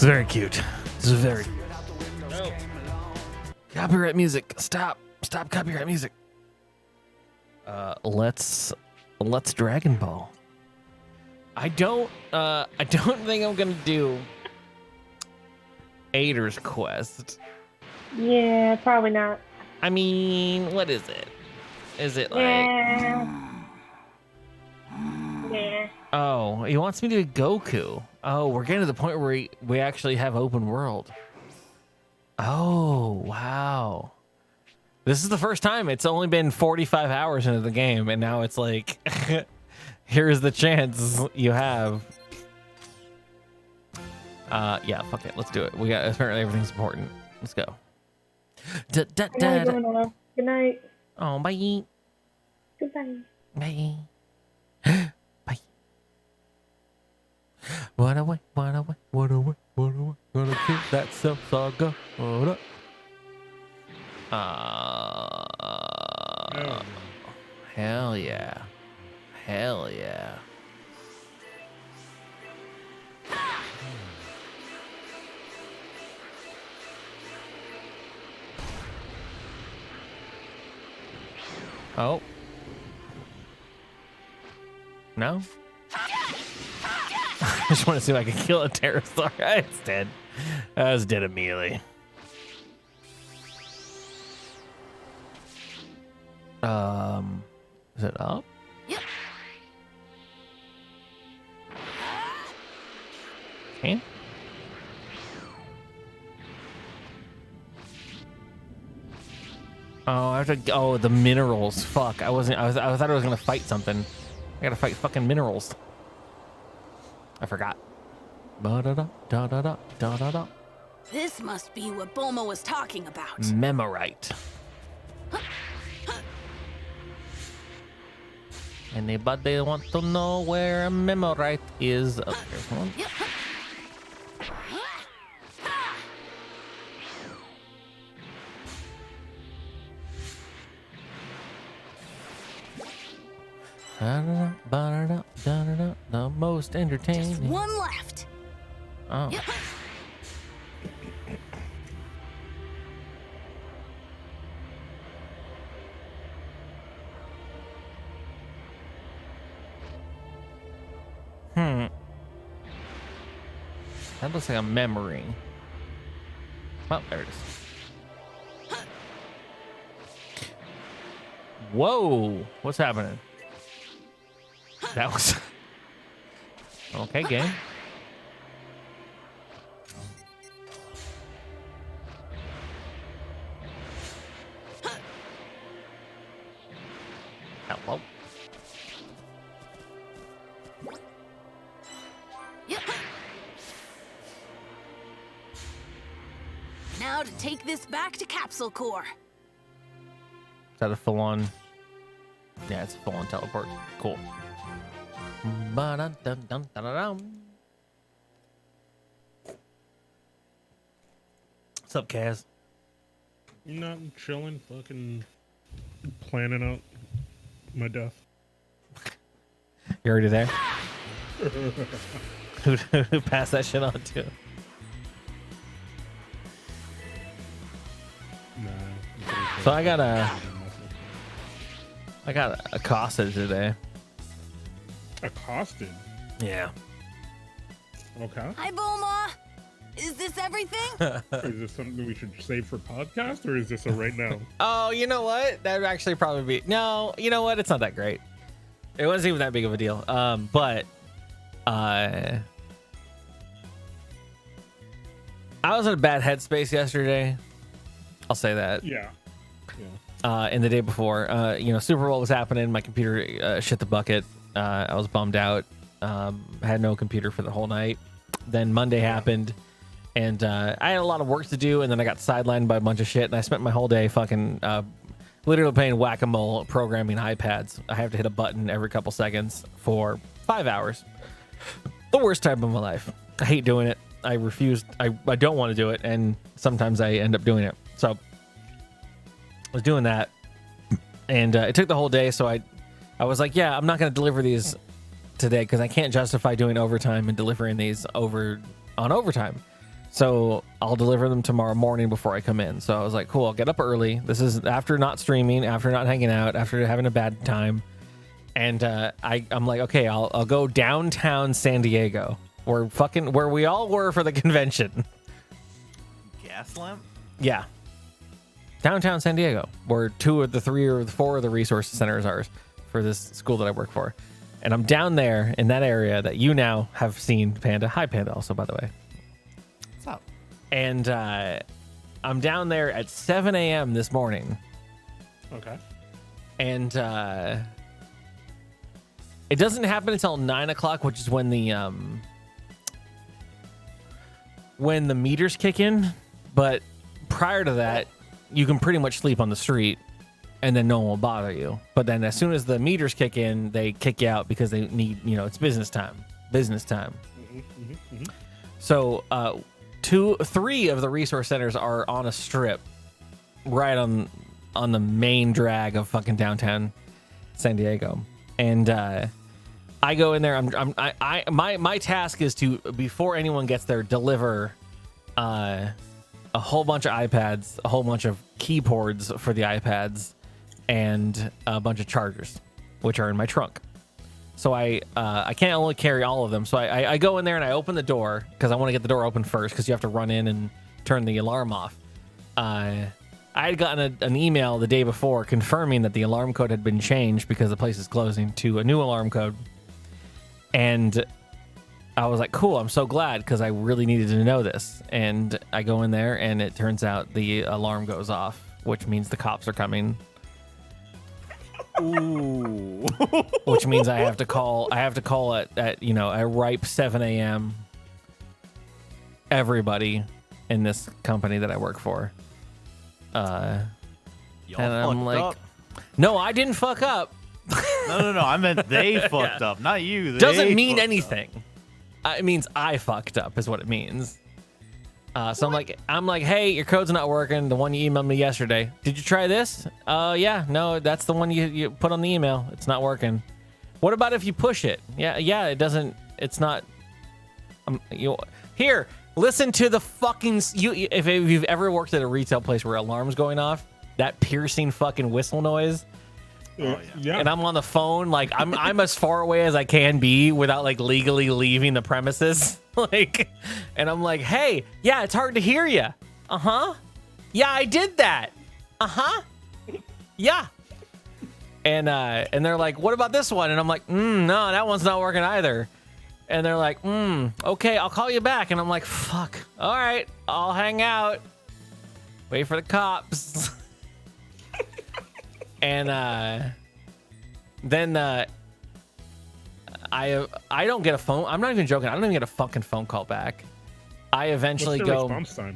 It's very cute. It's very. No. Copyright music. Stop copyright music. Let's Dragon Ball. I don't think I'm gonna do Ader's Quest. Yeah, probably not. I mean, what is it? Is it like? Yeah. Oh, he wants me to do Goku. Oh, we're getting to the point where we actually have open world. Oh, wow. This is the first time. It's only been 45 hours into the game, and now it's like, here's the chance you have. Yeah, fuck it. Let's do it. Apparently everything's important. Let's go. Good night. Oh, bye. Goodbye. Bye. Bye. What away. Gonna keep that self saga. What up? Hell yeah. Hell yeah. Oh. No? I just want to see if I can kill a pterosaur. It's dead. I was dead immediately. Is it up? Yep. Okay. Oh, I have to. Oh, the minerals. Fuck. I thought I was gonna fight something. I gotta fight fucking minerals. I forgot. Da-da-da. This must be what Bulma was talking about. Memorite. Anybody want to know where a Memorite is? Oh, there's one. The most entertaining. Just one left. Oh. That looks like a memory. Oh, there it is. Whoa! What's happening? That was okay. Game. Hello. Now to take this back to Capsule Core. Is that a full-on? Yeah, it's a full-on teleport. Cool. What's up, Kaz? Not chilling, fucking planning out my death. You already there? Who passed that shit on to? Nah. So I got accosted today. Accosted? Yeah. Okay. Hi, Bulma. Is this everything? Is this something we should save for podcast, or is this a right now? Oh, you know what? That would actually probably be... No, you know what? It's not that great. It wasn't even that big of a deal. But I was in a bad headspace yesterday. I'll say that. Yeah. And the day before, Super Bowl was happening. My computer shit the bucket. I was bummed out. Had no computer for the whole night. Then Monday happened, and I had a lot of work to do, and then I got sidelined by a bunch of shit, and I spent my whole day fucking literally playing whack-a-mole programming iPads. I have to hit a button every couple seconds for 5 hours. The worst time of my life. I hate doing it. I refuse. I don't want to do it, and sometimes I end up doing it. So I was doing that, and it took the whole day, so I was like, yeah, I'm not going to deliver these today because I can't justify doing overtime and delivering these on overtime. So I'll deliver them tomorrow morning before I come in. So I was like, cool, I'll get up early. This is after not streaming, after not hanging out, after having a bad time. And I'm like, okay, I'll go downtown San Diego, where we all were for the convention. Gaslamp? Yeah. Downtown San Diego, where 2 of the 3 or the 4 of the resource centers are for this school that I work for. And I'm down there in that area that you now have seen, Panda. Hi, Panda, also, by the way. What's up? And I'm down there at 7 a.m. this morning. Okay. And it doesn't happen until 9 o'clock, which is when the meters kick in. But prior to that, you can pretty much sleep on the street and then no one will bother you. But then as soon as the meters kick in, they kick you out because they need, it's business time. So 3 of the resource centers are on a strip right on the main drag of fucking downtown San Diego. And I go in there. My task is to, before anyone gets there, deliver a whole bunch of iPads, a whole bunch of keyboards for the iPads, and a bunch of chargers, which are in my trunk. So I can't only carry all of them. So I go in there and I open the door because I want to get the door open first because you have to run in and turn the alarm off. I had gotten an email the day before confirming that the alarm code had been changed because the place is closing to a new alarm code. And I was like, cool, I'm so glad because I really needed to know this. And I go in there and it turns out the alarm goes off, which means the cops are coming. Ooh. Which means I have to call at a ripe 7 a.m. everybody in this company that I work for. Y'all And I'm fucked like, up. no, I didn't fuck up. No. I meant they fucked up, not you. They Doesn't mean fucked anything. It means I fucked up is what it means. So I'm like, hey, your code's not working. The one you emailed me yesterday. Did you try this? Yeah, no, that's the one you put on the email. It's not working. What about if you push it? Yeah, it doesn't. It's not. Here, listen to the fucking. If you've ever worked at a retail place where alarm's going off, that piercing fucking whistle noise. Yeah. And I'm on the phone, like I'm as far away as I can be without like legally leaving the premises. And I'm like, hey, yeah, it's hard to hear you. Yeah, I did that. Yeah. And they're like, what about this one? And I'm like, no, that one's not working either. And they're like, okay, I'll call you back. And I'm like, fuck. All right, I'll hang out. Wait for the cops. And then I don't get a phone. I'm not even joking. I don't even get a fucking phone call back. I eventually What's the go. response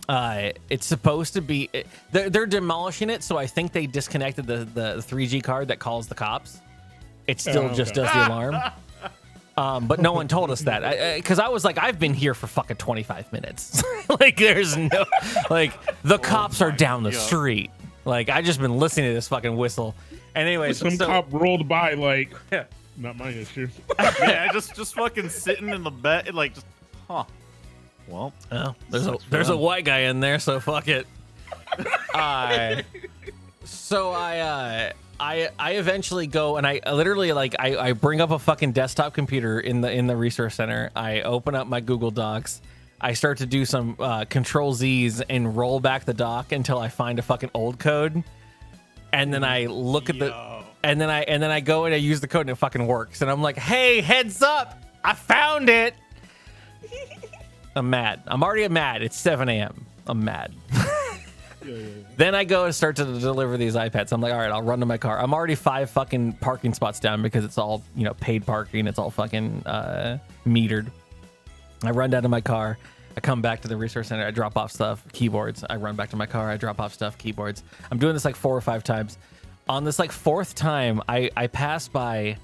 time? It's supposed to be. They're demolishing it, so I think they disconnected the 3G card that calls the cops. It still just does the alarm. But no one told us that because I was like, I've been here for fucking 25 minutes. Like, there's no the cops are down the street. Like, I just been listening to this fucking whistle. And anyways, Some cop rolled by like, not my issue. Yeah, just fucking sitting in the bed, like, just, well, there's a white guy in there, so fuck it. So I eventually go and I literally I bring up a fucking desktop computer in the resource center. I open up my Google Docs. I start to do some Control Z's and roll back the dock until I find a fucking old code, and then I look at and then I go and I use the code and it fucking works. And I'm like, hey, heads up, I found it. I'm mad. I'm already mad. It's 7 a.m. I'm mad. Then I go and start to deliver these iPads. I'm like, all right, I'll run to my car. I'm already 5 fucking parking spots down because it's all paid parking. It's all fucking metered. I run down to my car. I come back to the resource center. I drop off stuff, keyboards. I run back to my car. I drop off stuff, keyboards. I'm doing this like 4 or 5 times. On this like 4th time, I pass by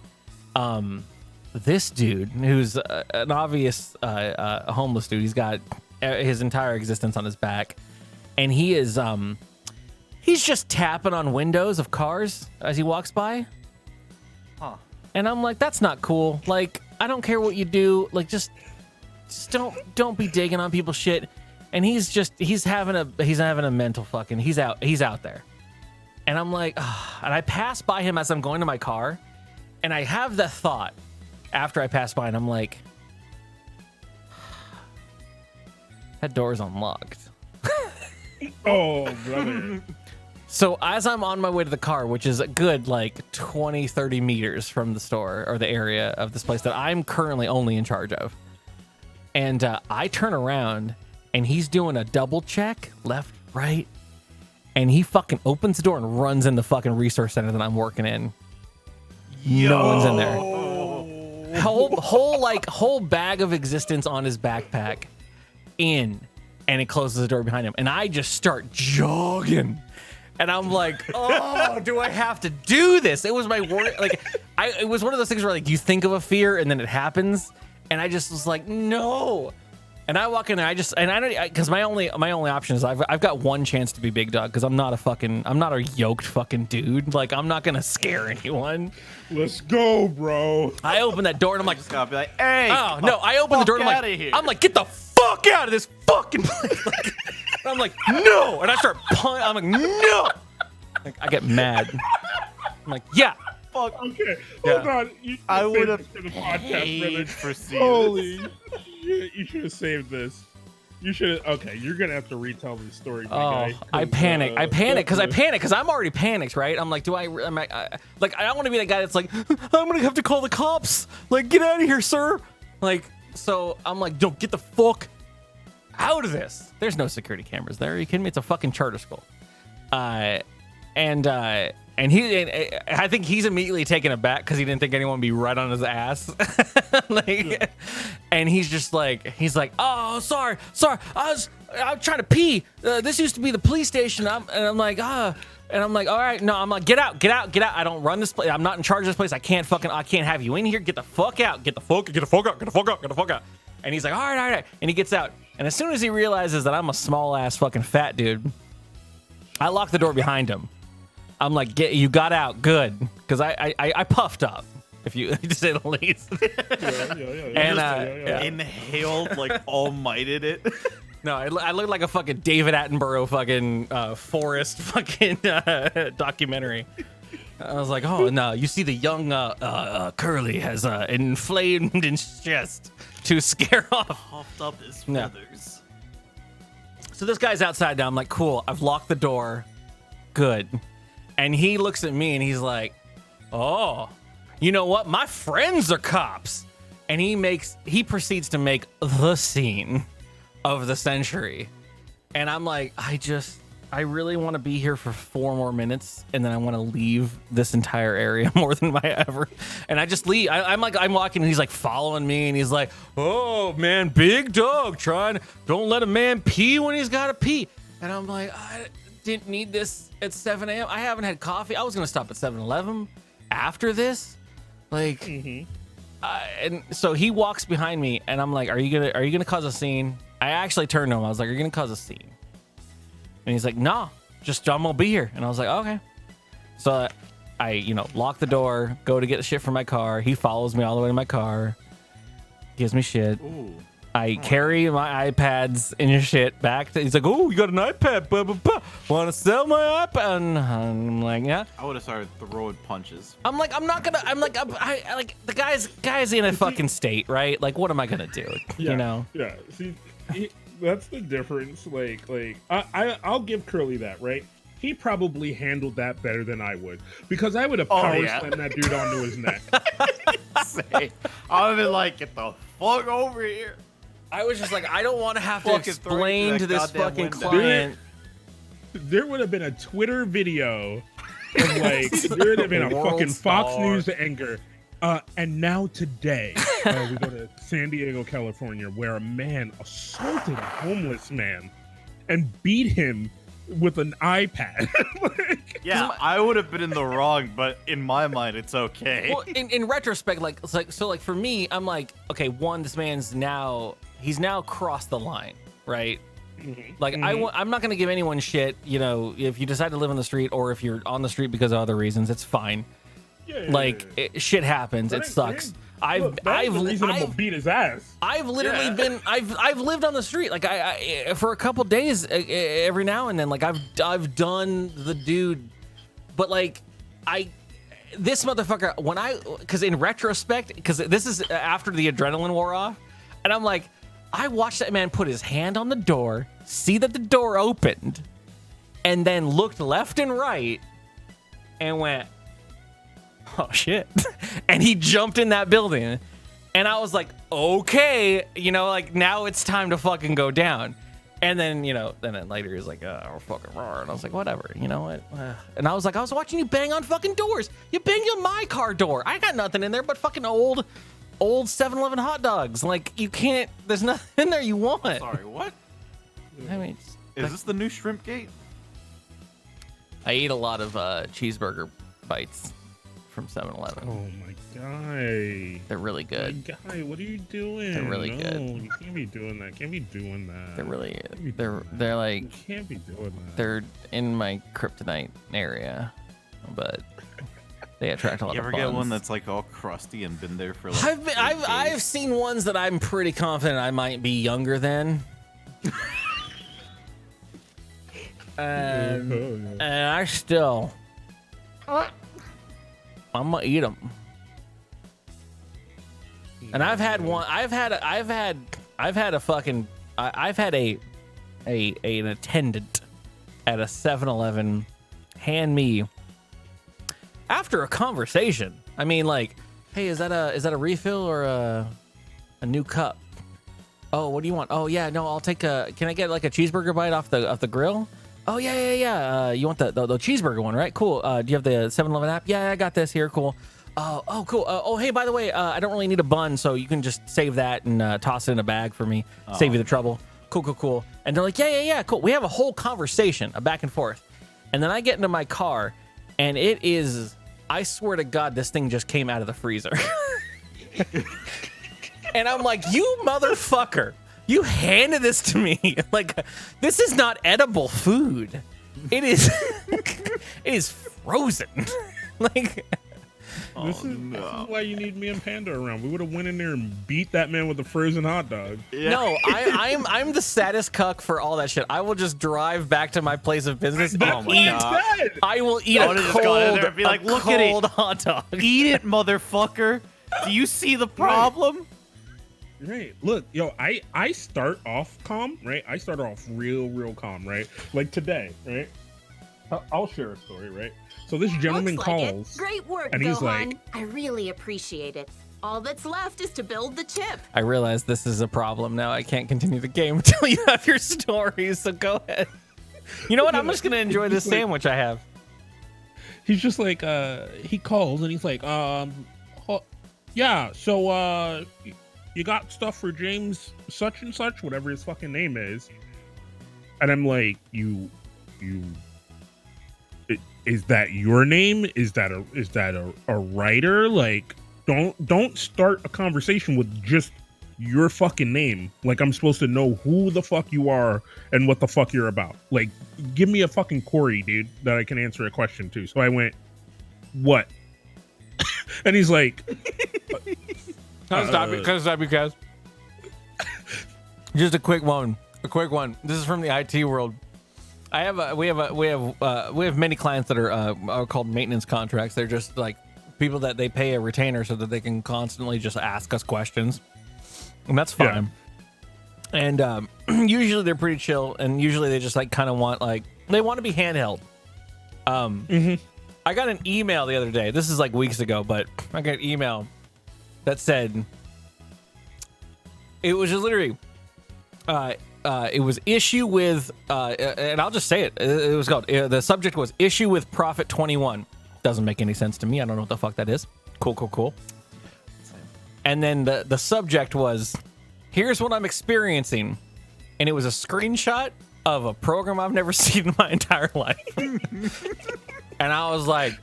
this dude who's an obvious homeless dude. He's got his entire existence on his back. And he is he's just tapping on windows of cars as he walks by. And I'm like, that's not cool. Like, I don't care what you do. Like, just just don't be digging on people's shit. And he's having a mental fucking, he's out there. And I'm like, ugh. And I pass by him as I'm going to my car, and I have the thought after I pass by, and I'm like, that door's unlocked. Oh, brother. So as I'm on my way to the car, which is a good like 20, 30 meters from the store or the area of this place that I'm currently only in charge of, and I turn around and he's doing a double check, left, right, and he fucking opens the door and runs in the fucking resource center that I'm working in. No one's in there. Whole bag of existence on his backpack in, and it closes the door behind him. And I just start jogging. And I'm like, oh, do I have to do this? It was my word. Like, it was one of those things where like you think of a fear and then it happens. And I just was like, no. And I walk in there. I don't, because my only option is I've got one chance to be big dog, because I'm not a yoked fucking dude. Like, I'm not gonna scare anyone. Let's go, bro. I open that door and I'm like, Just gotta be like, hey. oh no! I open the door and I'm like, get the fuck out of this fucking place. Like, and I'm like, no! And I start punching. I'm like, no! Like, I get mad. I'm like, yeah. Fuck. Okay, Yeah. hold on. You I would have for the podcast, brother. for seeing Holy shit! You should have saved this. You should have. Okay, you're gonna have to retell the story, my guy. I panic because I'm already panicked, right? I'm like, I don't want to be that guy that's like, I'm gonna have to call the cops. Like, get out of here, sir. Like, so I'm like, don't get the fuck out of this. There's no security cameras there. Are you kidding me? It's a fucking charter school. And I think he's immediately taken aback because he didn't think anyone would be right on his ass. And he's like, oh, sorry, I'm trying to pee. This used to be the police station. I'm like, all right, no, I'm like, get out. I don't run this place. I'm not in charge of this place. I can't have you in here. Get the fuck out. Get the fuck out. And he's like, all right. And he gets out. And as soon as he realizes that I'm a small ass fucking fat dude, I lock the door behind him. I'm like, you got out, good, because I puffed up, if you to say the least. Yeah. Inhaled, like almighted it. No, I look like a fucking David Attenborough fucking forest fucking documentary. I was like, oh no, you see the young Curly has inflamed his chest to scare off. Puffed up his No. feathers. So this guy's outside now. I'm like, cool, I've locked the door, good. And he looks at me and he's like, oh, you know what? My friends are cops. And he proceeds to make the scene of the century. And I'm like, I really want to be here for 4 more minutes. And then I want to leave this entire area more than I ever. And I just leave. I'm walking and he's like following me. And he's like, oh man, big dog don't let a man pee when he's got to pee. And I'm like, I didn't need this at 7 a.m. I haven't had coffee. I was going to stop at 7-Eleven after this. Like, and so he walks behind me and I'm like, are you going to cause a scene? I actually turned to him. I was like, are you going to cause a scene? And he's like, no, just I'm going to be here. And I was like, okay. So I, lock the door, go to get the shit from my car. He follows me all the way to my car, gives me shit. Ooh. I carry my iPads and your shit back. He's like, oh, you got an iPad? Blah, blah, blah. Want to sell my iPad? And I'm like, yeah. I would have started throwing punches. I'm like, the guy's in a fucking state, right? Like, what am I gonna do? Yeah. See, that's the difference. Like, I'll give Curly that, right? He probably handled that better than I would, because I would have power slammed that dude onto his neck. I would have been like, get the fuck over here. I was just like, I don't want to have to Fucking explain to throw it this through that fucking goddamn client. There would have been a Twitter video, and like there would have been a World fucking Fox star. News anchor. And now today, we go to San Diego, California, where a man assaulted a homeless man and beat him with an iPad. Yeah, I would have been in the wrong, but in my mind, it's okay. Well, in retrospect, like for me, I'm like, okay, one, this man's he's now crossed the line, right? Like, I'm not gonna give anyone shit, if you decide to live on the street or if you're on the street because of other reasons, it's fine. Shit happens. It sucks. Look, that's the reason I'm gonna beat his ass. I've literally been I've lived on the street like I for a couple days every now and then, like I've done the dude, but like this motherfucker, when because in retrospect, because this is after the adrenaline wore off, and I'm like, I watched that man put his hand on the door, see that the door opened, and then looked left and right and went, oh shit. And he jumped in that building. And I was like, okay, like now it's time to fucking go down. And then, then later he's like, oh, fucking raw. And I was like, whatever, you know what? And I was like, I was watching you bang on fucking doors. You banged on my car door. I got nothing in there but fucking old 7-Eleven hot dogs. Like, you can't, there's nothing in there you want. Sorry, what? I mean, is this the new shrimp gate? I ate a lot of cheeseburger bites from 7-Eleven. Oh my god. They're really good. My guy, what are you doing? They're really good. You can't be doing that. Can't be doing that. They're really they're like You can't be doing that. they're in my kryptonite area, but they attract a lot You of ever get buns. one that's like all crusty and been there for like I've seen ones that I'm pretty confident I might be younger than. And I still I'm gonna eat them. And I've had an attendant at a 7-Eleven hand me after a conversation. I mean, like, hey, is that a refill or a new cup? Oh, what do you want? Oh yeah, no, I'll take can I get like a cheeseburger bite off the grill? Oh yeah. You want the cheeseburger one, right? Cool. Do you have the 7-Eleven app? Yeah, I got this here. Cool. Oh, cool. Oh, hey, by the way, I don't really need a bun, so you can just save that and toss it in a bag for me. Save you the trouble. Cool. And they're like, yeah, cool. We have a whole conversation, a back and forth. And then I get into my car, and it is, I swear to God, this thing just came out of the freezer. And I'm like, you motherfucker. You handed this to me. Like, this is not edible food. It is it is frozen. Like, this is why you need me and Panda around. We would have went in there and beat that man with a frozen hot dog. Yeah. no, I'm the saddest cuck for all that shit. I will just drive back to my place of business and eat. I will eat I a would've just gone in cold, there and be like, "Look at it. cold hot dog. Eat it, motherfucker. Do you see the problem? Right. Look, yo, I start off calm, right? I start off real calm, right? Like today, right? I'll share a story, right? So this gentleman Looks like calls. it. Great work, and he's Gohan. like- I really appreciate it. All that's left is to build the chip. I realize this is a problem now. I can't continue the game until you have your stories, so go ahead. You know what? I'm just going to enjoy this sandwich I have. He's just like, he calls and he's like, yeah, so, you got stuff for James such and such, whatever his fucking name is. And I'm like, is that your name? Is that a writer? Like, don't start a conversation with just your fucking name. Like, I'm supposed to know who the fuck you are and what the fuck you're about. Like, give me a fucking query, dude, that I can answer a question to. So I went, what? And he's like, because just a quick one. This is from the IT world. We have many clients that are called maintenance contracts. They're just like people that they pay a retainer so that they can constantly just ask us questions, and that's fine. Yeah. And usually they're pretty chill, and usually they just like kind of want they want to be handheld. I got an email the other day. This is like weeks ago, but I got an email that said it was just literally it was issue with and I'll just say it. It was called the subject was issue with Prophet 21. Doesn't make any sense to me. I don't know what the fuck that is. Cool. And then the subject was, here's what I'm experiencing, and it was a screenshot of a program I've never seen in my entire life. And I was like,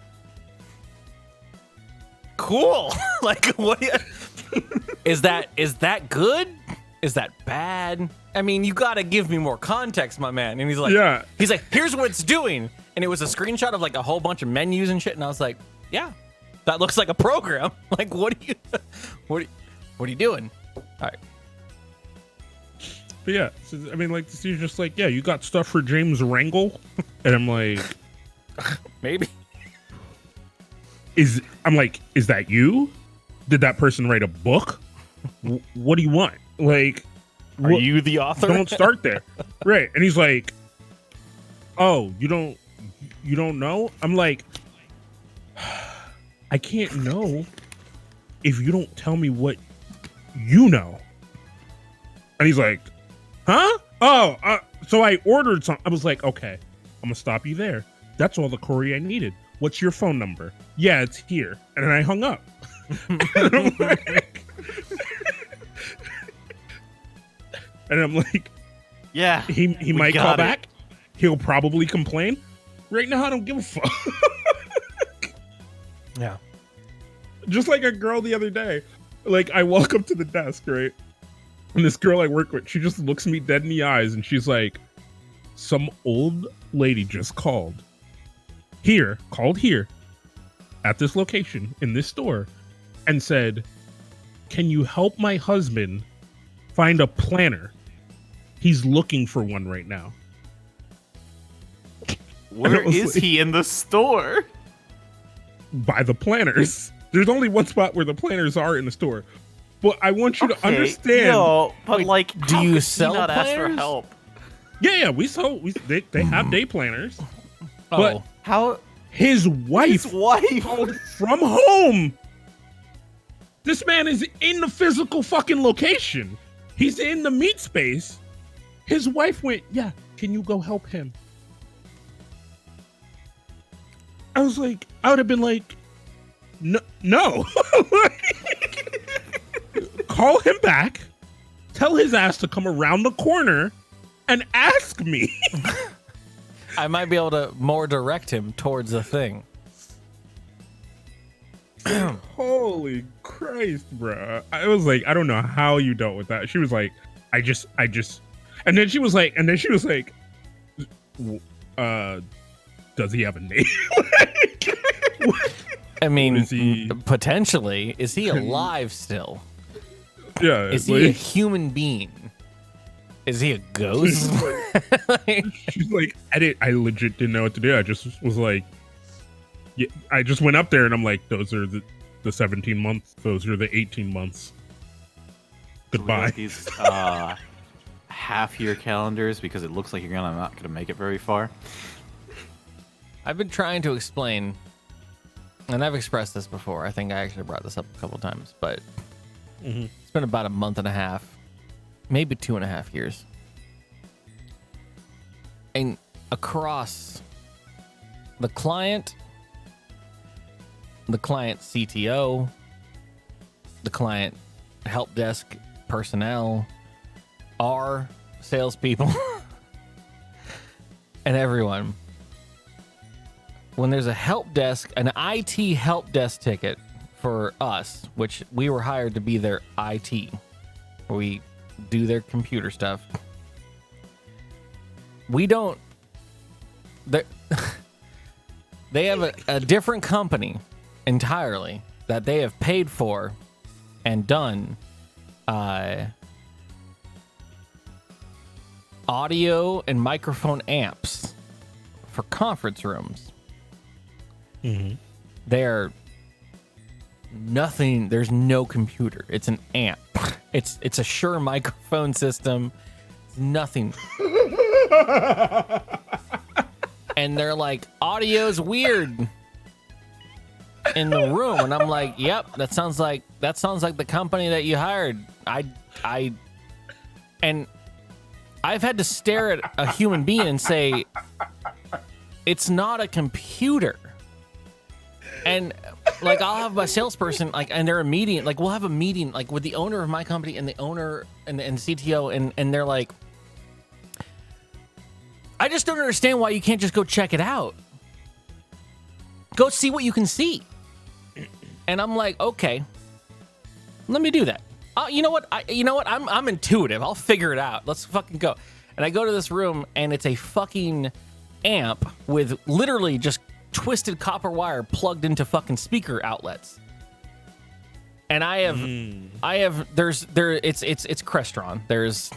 cool. Like, what is that good? Is that bad? I mean, you gotta give me more context, my man. And he's like, here's what it's doing. And it was a screenshot of like a whole bunch of menus and shit. And I was like, yeah, That looks like a program. Like, what are you doing? All right. But yeah, so, I mean, like, he's just like, yeah, you got stuff for James Wrangle? And I'm like, maybe. Is that you? Did that person write a book? What do you want? Like, are you the author? Don't start there. Right. And he's like, oh, you don't know? I'm like, I can't know if you don't tell me what you know. And he's like, huh? Oh, so I ordered something. I was like, okay, I'm gonna stop you there. That's all the query I needed. What's your phone number? Yeah, it's here. And then I hung up. And I'm like, yeah, he might call back. He'll probably complain. Right now, I don't give a fuck. Yeah. Just like a girl the other day. Like, I walk up to the desk, right? And this girl I work with, she just looks me dead in the eyes and she's like, some old lady just called here at this location in this store and said, can you help my husband find a planner? He's looking for one right now. Where is he in the store? By the planners. There's only one spot where the planners are in the store. But I want you to understand. No, but like, do you sell not planners? Ask for help? Yeah, we sell. They have day planners. Oh. But how? His wife called from home. This man is in the physical fucking location. He's in the meat space. His wife went, yeah, can you go help him? I was like, I would have been like, no. Call him back, tell his ass to come around the corner and ask me. I might be able to more direct him towards the thing. Holy Christ, bro. I was like, I don't know how you dealt with that. She was like, I just, and then she was like, does he have a name? I mean, potentially. Is he alive still? Yeah. Is he a human being? Is he a ghost? She's like, I legit didn't know what to do. I just was like, yeah, I just went up there and I'm like, those are the 17 months. Those are the 18 months. Goodbye. These half-year calendars because it looks like you're not gonna make it very far. I've been trying to explain, and I've expressed this before. I think I actually brought this up a couple times, but it's been about a month and a half, maybe 2.5 years. And across the client CTO, the client help desk personnel, our salespeople, and everyone. When there's a help desk, an IT help desk ticket for us, which we were hired to be their IT, where we do their computer stuff. We don't. They have a different company entirely that they have paid for and done audio and microphone amps for conference rooms. They're nothing. There's no computer. It's an amp. It's a Shure microphone system. It's nothing. And they're like, audio's weird in the room, and I'm like, yep, that sounds like the company that you hired. And I've had to stare at a human being and say, it's not a computer. And like, I'll have my salesperson and they're a meeting, we'll have a meeting with the owner of my company and the owner and CTO, and they're like, I just don't understand why you can't just go check it out. Go see what you can see. And I'm like, okay, let me do that. You know what? I'm intuitive. I'll figure it out. Let's fucking go. And I go to this room and it's a fucking amp with literally just twisted copper wire plugged into fucking speaker outlets. And it's Crestron. There's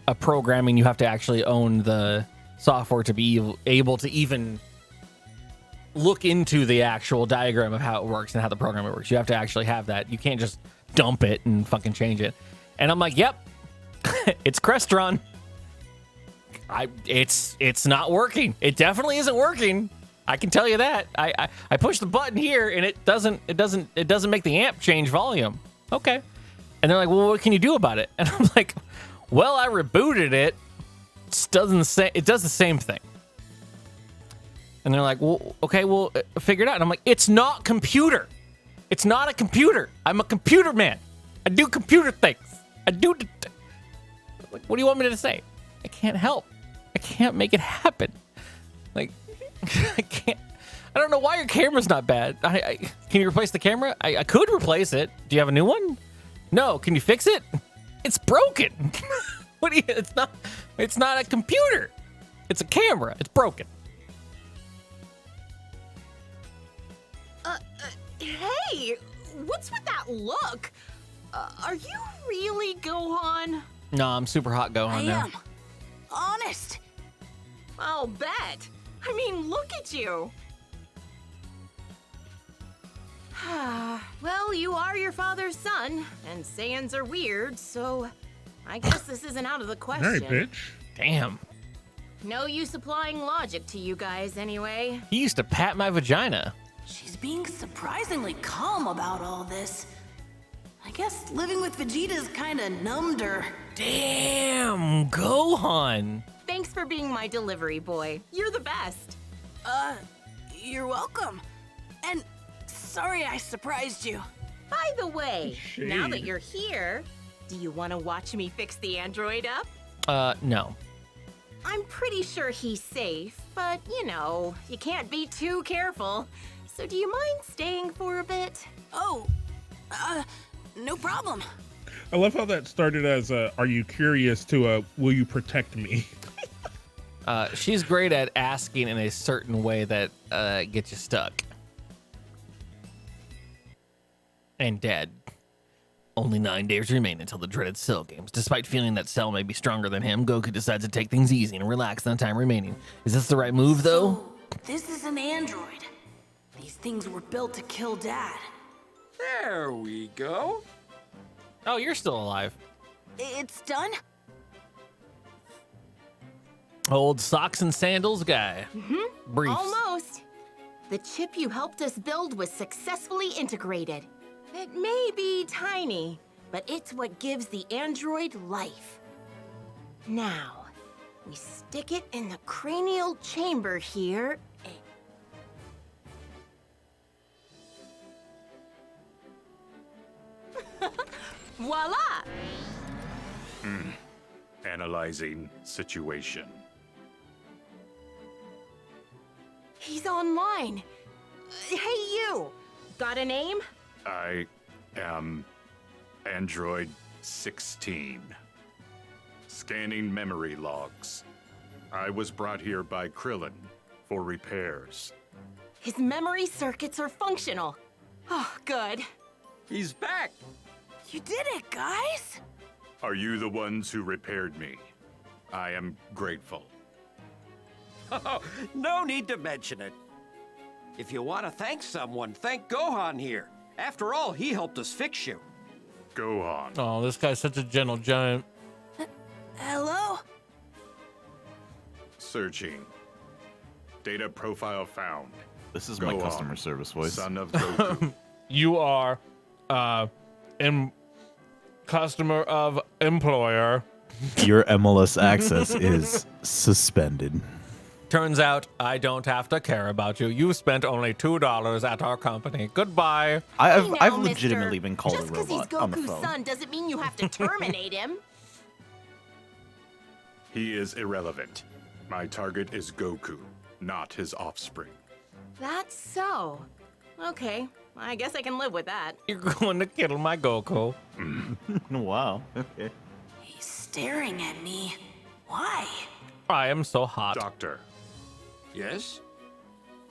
a programming, you have to actually own the software to be able to even look into the actual diagram of how it works and how the program works. You have to actually have that. You can't just dump it and fucking change it. And I'm like, yep, it's Crestron. It's not working. It definitely isn't working. I can tell you that. I push the button here and it doesn't make the amp change volume. Okay. And they're like, well, what can you do about it? And I'm like, well, I rebooted it. It does the same thing. And they're like, well, okay, well, figure it out. And I'm like, it's not computer. It's not a computer. I'm a computer man. I do computer things. Like, what do you want me to say? I can't help. I can't make it happen. Like, I can't. I don't know why your camera's not bad. Can you replace the camera? I could replace it. Do you have a new one? No. Can you fix it? It's broken. It's not a computer. It's a camera. It's broken. Hey, what's with that look? Are you really Gohan? No, I'm super hot Gohan I now. am. Honest. I'll bet. I mean, look at you. Well, you are your father's son, and Saiyans are weird, so I guess this isn't out of the question. Hey, bitch. Damn. No use applying logic to you guys, anyway. He used to pat my vagina. She's being surprisingly calm about all this. I guess living with Vegeta's kinda numbed her. Damn, Gohan. Thanks for being my delivery boy. You're the best. You're welcome. And sorry I surprised you. By the way, now that you're here, do you want to watch me fix the android up? No. I'm pretty sure he's safe, but you know, you can't be too careful. So do you mind staying for a bit? Oh, no problem. I love how that started as are you curious to will you protect me? She's great at asking in a certain way that gets you stuck. And Dad, only 9 days remain until the dreaded Cell Games. Despite feeling that Cell may be stronger than him, Goku decides to take things easy and relax in the time remaining. Is this the right move, though? So, this is an android. These things were built to kill Dad. There we go. Oh, you're still alive. It's done? Old socks and sandals guy. Mm-hmm. Briefs. Almost. The chip you helped us build was successfully integrated. It may be tiny, but it's what gives the android life. Now, we stick it in the cranial chamber here. Voila! Analyzing situation. He's online. Hey, you! Got a name? I am Android 16. Scanning memory logs. I was brought here by Krillin for repairs. His memory circuits are functional. Oh, good. He's back! You did it, guys! Are you the ones who repaired me? I am grateful. Oh, no need to mention it. If you want to thank someone, thank Gohan here. After all, he helped us fix you. Gohan. Oh, this guy's such a gentle giant. Hello? Searching. Data profile found. This is my Gohan, customer service voice. Son of Goku. You are, customer of employer. Your MLS access is suspended. Turns out I don't have to care about you. You spent only $2 at our company. Goodbye. I've Hey now, legitimately mister. been called Just a 'cause he's robot on the Goku's phone. son doesn't mean you have to terminate him. He is irrelevant. My target is Goku, not his offspring. That's so. Okay, I guess I can live with that. You're going to kill my Goku. Wow. Okay. He's staring at me. Why? I am so hot. Doctor, Yes?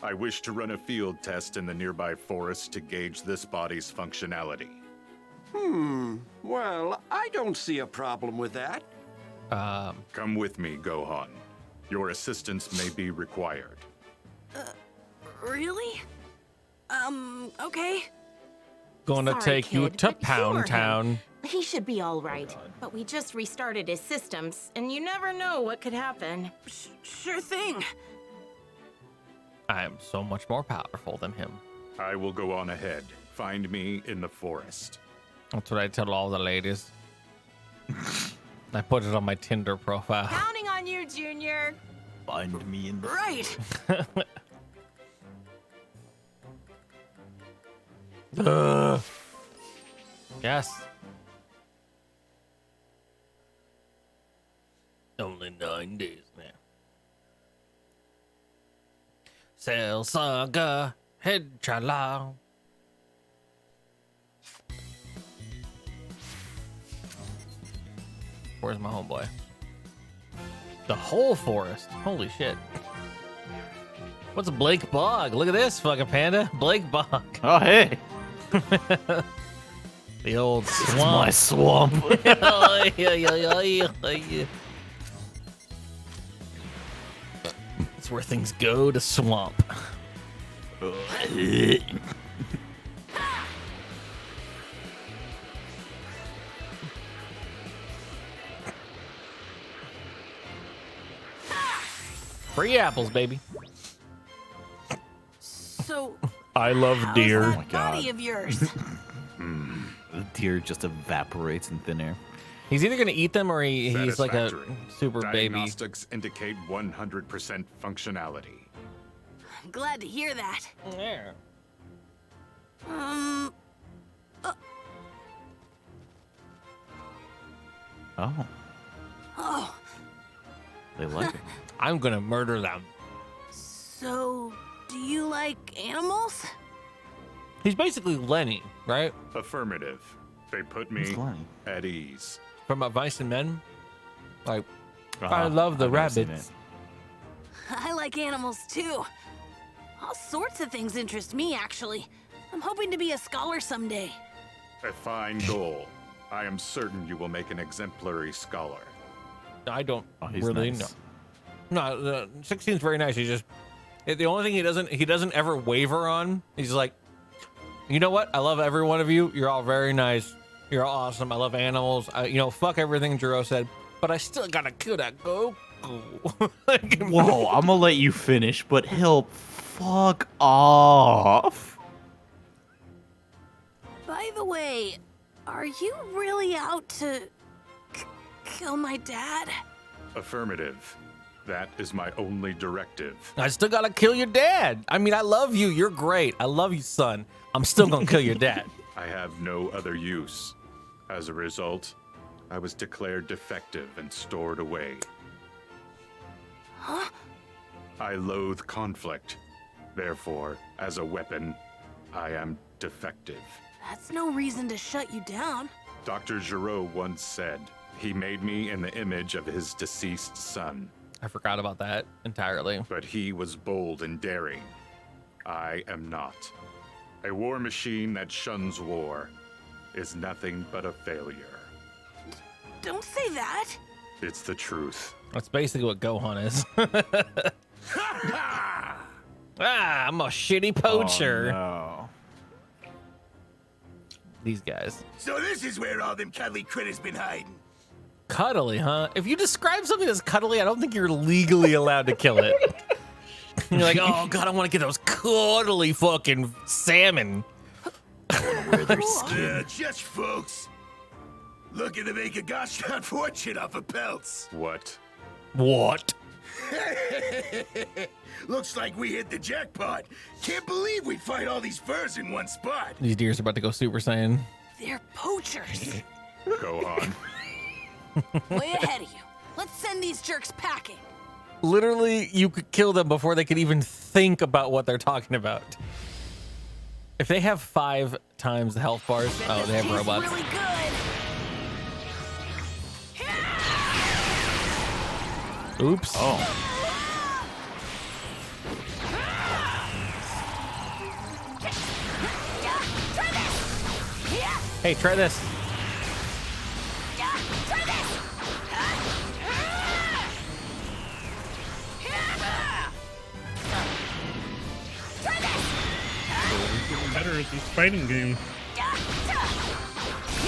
I wish to run a field test in the nearby forest to gauge this body's functionality. Well, I don't see a problem with that. Come with me, Gohan. Your assistance may be required. Really? Okay. Gonna Sorry, take you kid, to but humor Pound him. Town. He should be all right. But we just restarted his systems, and you never know what could happen. Sure thing. I am so much more powerful than him. I will go on ahead. Find me in the forest. That's what I tell all the ladies. I put it on my Tinder profile. Counting on you, Junior. Find me in the... Right. Yes. Only 9 days now. Cell Saga, head chala. Where's my homeboy? The whole forest. Holy shit. What's a Blake Bog? Look at this fucking panda. Blake Bog. Oh, hey. The old It's my swamp. swamp. It's where things go to swamp. Free apples, baby. So, I love how's deer. that Oh my God. body of yours? The deer just evaporates in thin air. He's either gonna eat them or he's like a Satisfactory. super baby. Diagnostics indicate 100% functionality. I'm glad to hear that. Yeah. Oh, Oh, they like it. I'm gonna murder them. so do you like animals? He's basically Lenny, right? Affirmative. They put It's me funny. at ease. From Vice and Men. Like, I Uh-huh. love the I've never seen rabbits. it. I like animals too. All sorts of things interest me, actually. I'm hoping to be a scholar someday. A fine goal. I am certain you will make an exemplary scholar. I don't Oh, he's really nice. know. No, 16's very nice. He just the only thing he doesn't ever waver on. He's like, you know what? I love every one of you. You're all very nice. You're all awesome. I love animals. Fuck everything Jiro said, but I still gotta kill that Goku. Like, Whoa, I'm gonna let you finish, but he'll fuck off. By the way, are you really out to kill my dad? Affirmative. That is my only directive. I still gotta kill your dad. I mean, I love you. You're great. I love you, son. I'm still gonna kill your dad. I have no other use. As a result, I was declared defective and stored away. Huh? I loathe conflict. Therefore, as a weapon, I am defective. That's no reason to shut you down. Dr. Giraud once said, he made me in the image of his deceased son, I forgot about that entirely. but he was bold and daring. I am not. A war machine that shuns war is nothing but a failure. Don't say that. It's the truth. That's basically what Gohan is. I'm a shitty poacher. Oh, no. These guys. So this is where all them cuddly critters been hiding. Cuddly, huh? If you describe something as cuddly, I don't think you're legally allowed to kill it. You're like, oh god, I want to get those cuddly fucking salmon. Where their skin. Just folks. Looking to make a gosh darn fortune off of pelts. What? What? Looks like we hit the jackpot. Can't believe we find all these furs in one spot. These deers are about to go Super Saiyan. They're poachers. Gohan. Way ahead of you. Let's send these jerks packing. Literally, you could kill them before they could even think about what they're talking about. If they have 5 times the health bars, oh, they have Tastes robots. really good. Oops. Oh. Hey, try this. Better at these fighting games.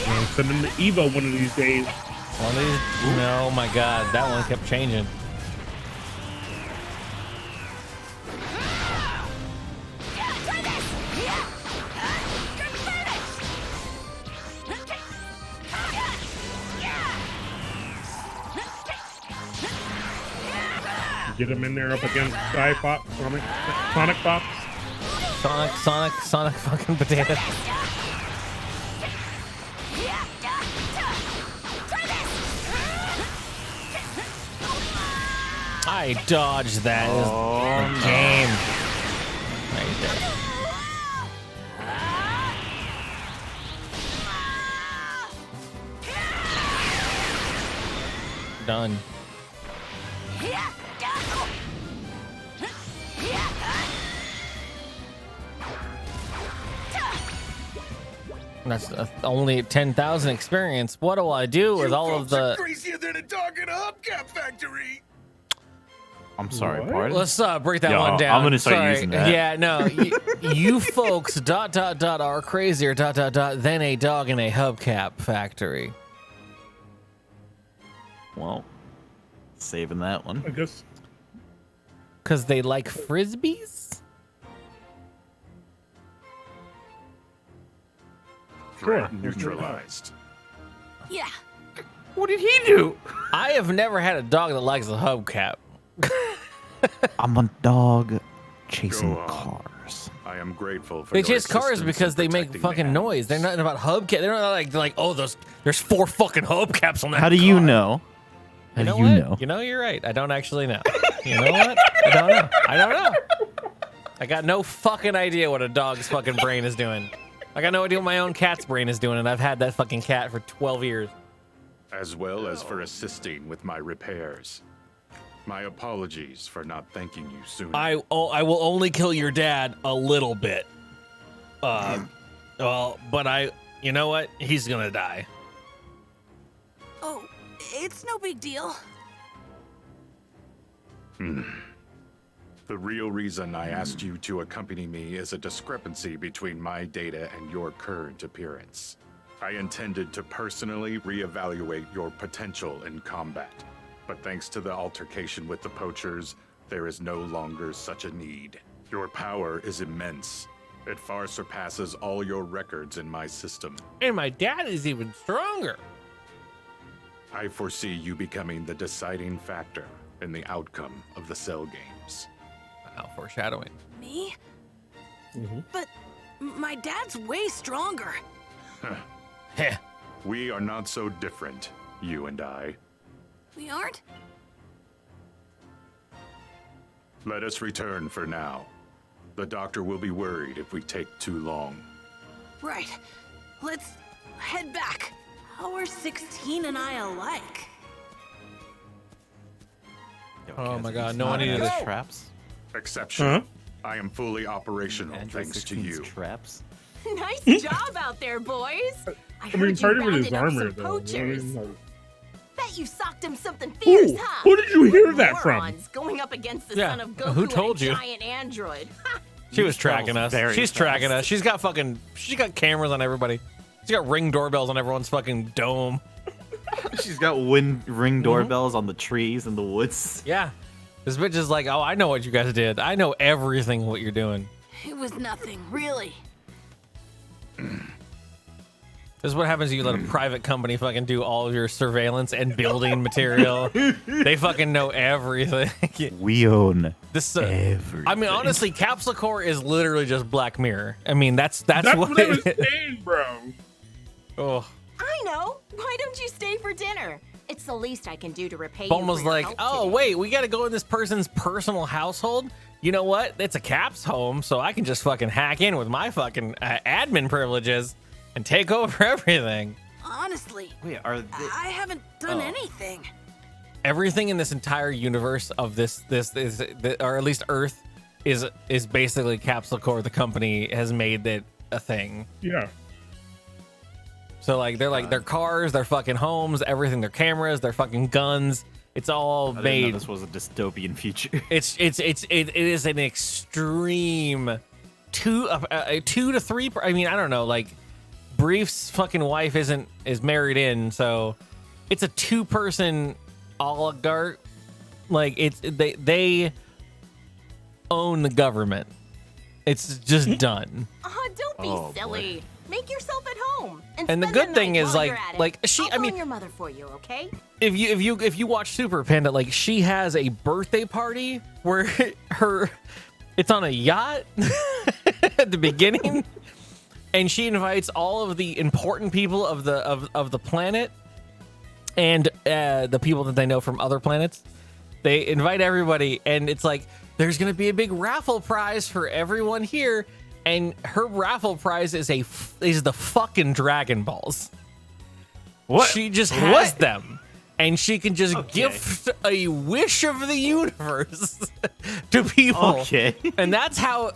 I'll send him to Evo one of these days. No, my God, that one kept changing. Get him in there up against Sonic Fox. Sonic fucking potato. I dodged that. Game. Right there. Done. That's only 10,000 experience. What do I do with all of the? Crazier than a dog in a hubcap factory. I'm sorry, What? pardon? Let's break that Yo, one down. I'm gonna start Sorry. using that. Yeah, no, you folks are crazier than a dog in a hubcap factory. Well, saving that one. I guess. Cause they like frisbees. Threat neutralized. Yeah. What did he do? I have never had a dog that likes a hubcap. I'm a dog chasing Go on. cars. I am grateful for They your chase cars assistance because in they make protecting fucking the noise. They're not about hubcap. They're not like oh there's 4 fucking hubcaps on that. How do you car. know? How You know do you what? know? You know, you're right. I don't actually know. You know what? I don't know. I don't know. I got no fucking idea what a dog's fucking brain is doing. I got no idea what my own cat's brain is doing, and I've had that fucking cat for 12 years. as well as for assisting with my repairs. My apologies for not thanking you sooner. I will only kill your dad a little bit. Well, but you know what? He's gonna die. Oh, it's no big deal. The real reason I asked you to accompany me is a discrepancy between my data and your current appearance. I intended to personally reevaluate your potential in combat, but thanks to the altercation with the poachers, there is no longer such a need. Your power is immense. It far surpasses all your records in my system. And my dad is even stronger. I foresee you becoming the deciding factor in the outcome of the Cell Games. Wow, foreshadowing. Me? But my dad's way stronger. Heh. We are not so different, you and I. We aren't? Let us return for now. The doctor will be worried if we take too long. Right. Let's head back. How are 16 and I alike? Oh my god, no one needed the this. traps. Exception. Huh? I am fully operational Android thanks to 16's you. traps. Nice job out there, boys. I I mean, heard part you of it is rounded up armor, some though. You know what I poachers. mean? Like, Bet you socked him something fierce, ooh, huh? who did you hear that from? Morons going up against the Yeah, son of Goku who told and you? a giant android. She was tracking us. very She's tracking fast. us. She's got cameras on everybody. She's got Ring doorbells on everyone's fucking dome. She's got ring doorbells on the trees in the woods. Yeah. This bitch is like, oh, I know what you guys did. I know everything what you're doing. It was nothing, really. This is what happens when you let a private company fucking do all of your surveillance and building material. They fucking know everything. We own This, everything. I mean, honestly, Capsule Core is literally just Black Mirror. I mean, that's That's what what I was it is. saying, bro. Oh. I know. Why don't you stay for dinner? It's the least I can do to repay you. Almost for your like, help oh, today. wait, we got to go in this person's personal household. You know what? It's a Caps home, so I can just fucking hack in with my fucking admin privileges and take over everything. Honestly, Wait, are they, I haven't done Oh. anything. Everything in this entire universe of this is, or at least Earth, is basically Capsule Core. The company has made it a thing. Yeah. So like they're like their cars, their fucking homes, everything, their cameras, their fucking guns. It's all I didn't made. know this was a dystopian future. It is an extreme 2 to 3. I mean, I don't know. Like, Brief's fucking wife is married in, so it's a 2-person oligarch. Like, they own the government. It's just done. Don't be silly. Boy. Make yourself at home. And the spend good night thing is, while you're at it. like she. I'll I phone mean, your mother for you, okay? if you watch Super Panda, like she has a birthday party where it's on a yacht at the beginning, and she invites all of the important people of the planet and the people that they know from other planets. They invite everybody, and it's like there's gonna be a big raffle prize for everyone here, and her raffle prize is the fucking Dragon Balls. What? She just has them, and she can just gift a wish of the universe to people. Okay. And that's how,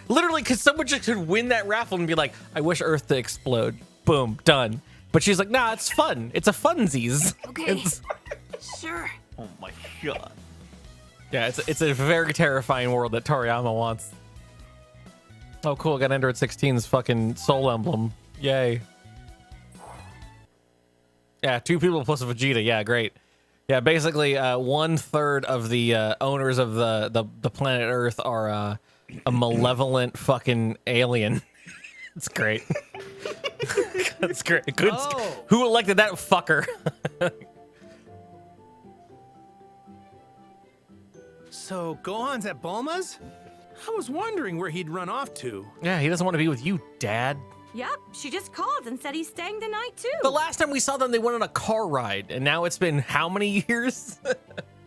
literally, because someone just could win that raffle and be like, I wish Earth to explode. Boom, done. But she's like, nah, it's fun. It's a funsies. Okay. Sure. Oh my god. Yeah, it's a very terrifying world that Toriyama wants. Oh, cool. Got Android 16's fucking soul emblem. Yay. Yeah, 2 people plus a Vegeta. Yeah, great. Yeah, basically, 1/3 of the owners of the planet Earth are a malevolent fucking alien. It's great. That's great. Good. Oh. Who elected that fucker? So Gohan's at Bulma's? I was wondering where he'd run off to. Yeah, he doesn't want to be with you, Dad. Yep, she just called and said he's staying the night too. The last time we saw them, they went on a car ride, and now it's been how many years?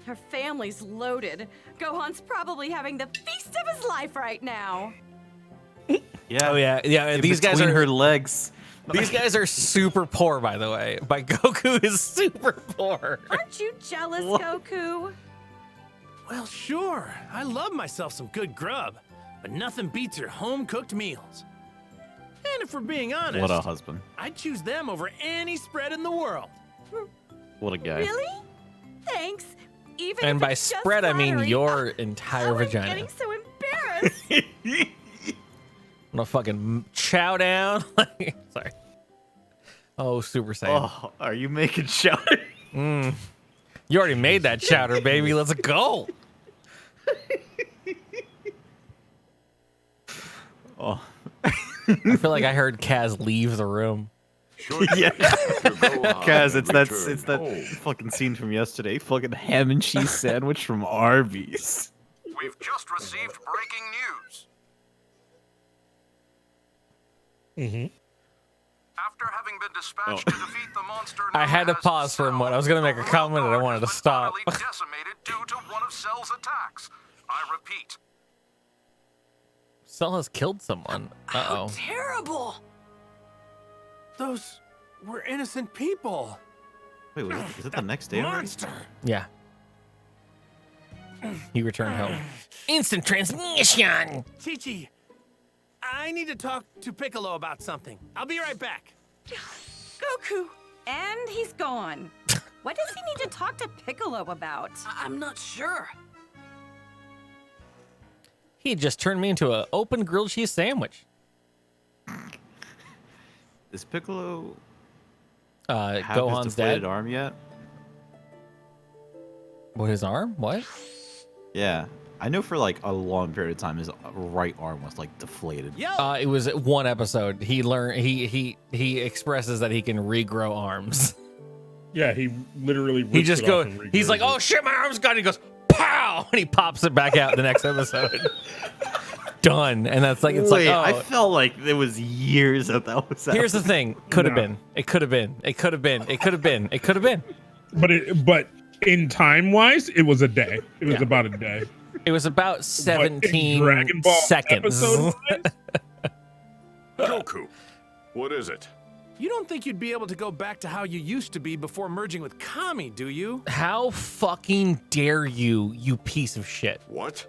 Her family's loaded. Gohan's probably having the feast of his life right now. Yeah. Oh yeah. These guys Between are her legs. These guys are super poor, by the way. But Goku is super poor. Aren't you jealous, Goku? Well, sure. I love myself some good grub, but nothing beats your home-cooked meals. And if we're being honest, What a husband. I'd choose them over any spread in the world. What a guy. Really? Thanks. Even And if by it's just spread, I mean flattery. your entire I'm vagina. getting so embarrassed. I'm gonna fucking chow down. Sorry. Oh, Super Saiyan. Oh, are you making chowder? You already made that chowder, baby. Let's go. Oh. I feel like I heard Kaz leave the room. Yeah. Kaz, it's that fucking scene from yesterday. Fucking ham and cheese sandwich from Arby's. We've just received breaking news. After having been dispatched to defeat the monster, I had to pause for a moment. I was gonna make a comment and I wanted to stop. Decimated due to one of Cell's attacks. I repeat. Cell has killed someone. Uh-oh. Terrible. Those were innocent people. Wait, is it the next day already? Monster. Yeah. He returned home. Instant transmission! Chi-Chi, I need to talk to Piccolo about something. I'll be right back. Goku. And he's gone. What does he need to talk to Piccolo about? I'm not sure. He just turned me into an open grilled cheese sandwich. Is Piccolo have his Gohan's deflated dad. arm yet? What, his arm? What? Yeah. I know for like a long period of time his right arm was like deflated. Yo, It was one episode. He learned. He expresses that he can regrow arms. Yeah, he literally. He rips just it goes. off and He's like, regrows "Oh it. shit, my arm's gone." He goes, "Pow!" and he pops it back out in the next episode. Done. And that's like it's Wait, like. Oh. I felt like it was years that was happening. Here's the thing. Could have No. been. It could have been. It could have been. It could have been. It could have been. But in time wise, it was a day. It was Yeah. about a day. It was about But in 17 Dragon Ball seconds. episode-wise, Goku, what is it? you don't think you'd be able to go back to how you used to be before merging with Kami, do you? How fucking dare you, you piece of shit. What?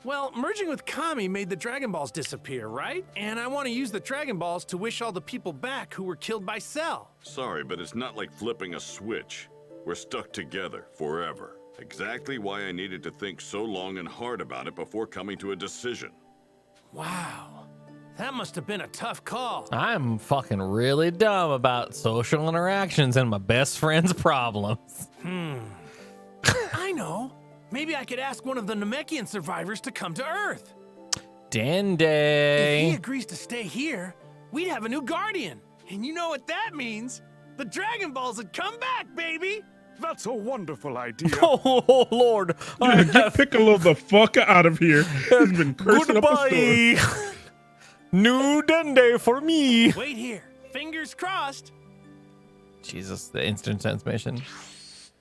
Well, merging with Kami made the Dragon Balls disappear, right? And I want to use the Dragon Balls to wish all the people back who were killed by Cell. Sorry, but it's not like flipping a switch. We're stuck together forever. Exactly why I needed to think so long and hard about it before coming to a decision. Wow. That must have been a tough call. I'm fucking really dumb about social interactions and my best friend's problems. I know. Maybe I could ask one of the Namekian survivors to come to Earth. Dende. If he agrees to stay here, we'd have a new guardian. And you know what that means? The Dragon Balls would come back, baby! That's a wonderful idea. Oh, Lord. Get Piccolo the fuck out of here. He's been cursing up a storm. New Dende for me. Wait here. Fingers crossed. Jesus, the instant transmission.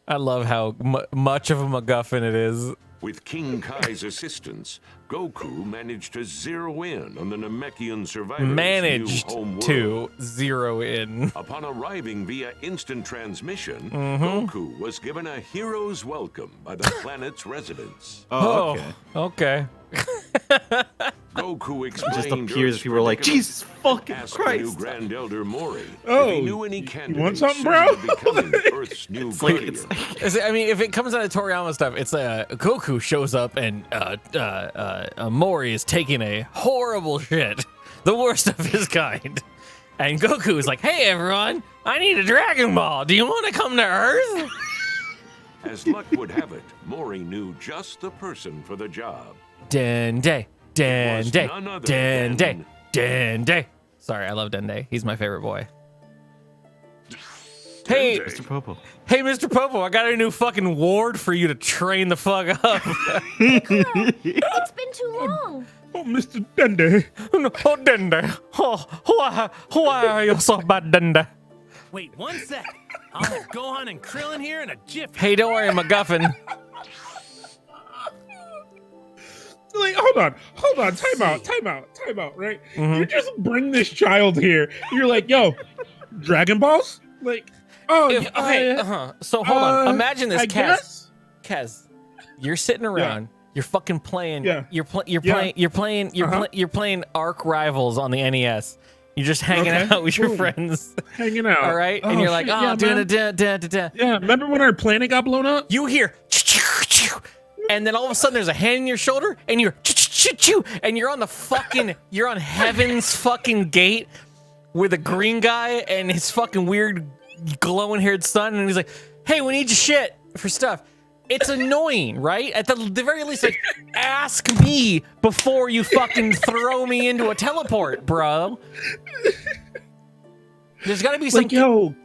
I love how much of a MacGuffin it is. With King Kai's assistance, Goku managed to zero in on the Namekian survivors' Managed new home to world. zero in. Upon arriving via instant transmission, Goku was given a hero's welcome by the planet's residents. Oh, okay. Okay. Goku explained It just appears Earth's people were like, predicament. Jesus fucking Asked the Christ. new Grand Elder Mori Oh, if he knew any you candidates want something, bro? becoming Earth's new guardian. I mean, if it comes out of Toriyama stuff, it's Goku shows up and Mori is taking a horrible shit, the worst of his kind. And Goku is like, hey, everyone, I need a Dragon Ball. Do you want to come to Earth? As luck would have it, Mori knew just the person for the job. Dende, Dende, none other Dende, than- Dende. Sorry, I love Dende. He's my favorite boy. Hey, Mr. Popo. hey, Mr. Popo, I got a new fucking ward for you to train the fuck up. It's been too long. Oh, Mr. Dende. Oh, Dende. Oh, why are you so bad, Dende? Wait 1 sec. I'll have Gohan and Krillin here in a jiffy. Hey, don't worry, MacGuffin. Like, hold on, time out, right? You just bring this child here. You're like, yo, Dragon Balls? Like, oh, So hold on. Imagine this, I Kaz. guess? Kaz, you're sitting around. You're fucking playing. Yeah. You're Yeah. playing Arc Rivals on the NES. You're just hanging out with your Boom. friends. Hanging out. All right, and Oh, you're like, shit, oh, yeah, doing man. a Yeah, remember when our planet got blown up? You hear, and then all of a sudden there's a hand in your shoulder, and you're, and you're on the fucking, you're on Heaven's fucking gate with a green guy and his fucking weird glowing-haired son, and he's like, hey, we need your shit for stuff. It's annoying, right? At the very least, like, ask me before you fucking throw me into a teleport, bro. There's gotta be some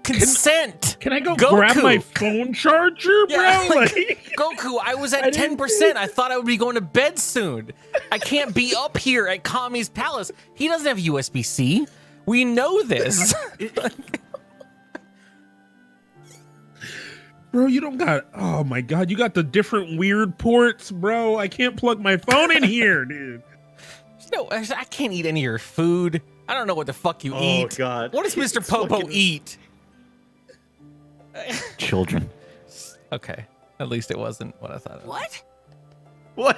consent. Can I go Goku. grab my phone charger, bro? Yeah, like, Like, Goku, I was I at didn't 10%. I thought I would be going to bed soon. I can't be up here at Kami's palace. He doesn't have USB-C. We know this. bro, you don't got. Oh my god, you got the different weird ports, bro. I can't plug my phone in here, dude. No, I can't eat any of your food. I don't know what the fuck you eat. Oh, God. What does Mr. Popo fucking- eat? Children. Okay. At least it wasn't what I thought it was. What? What?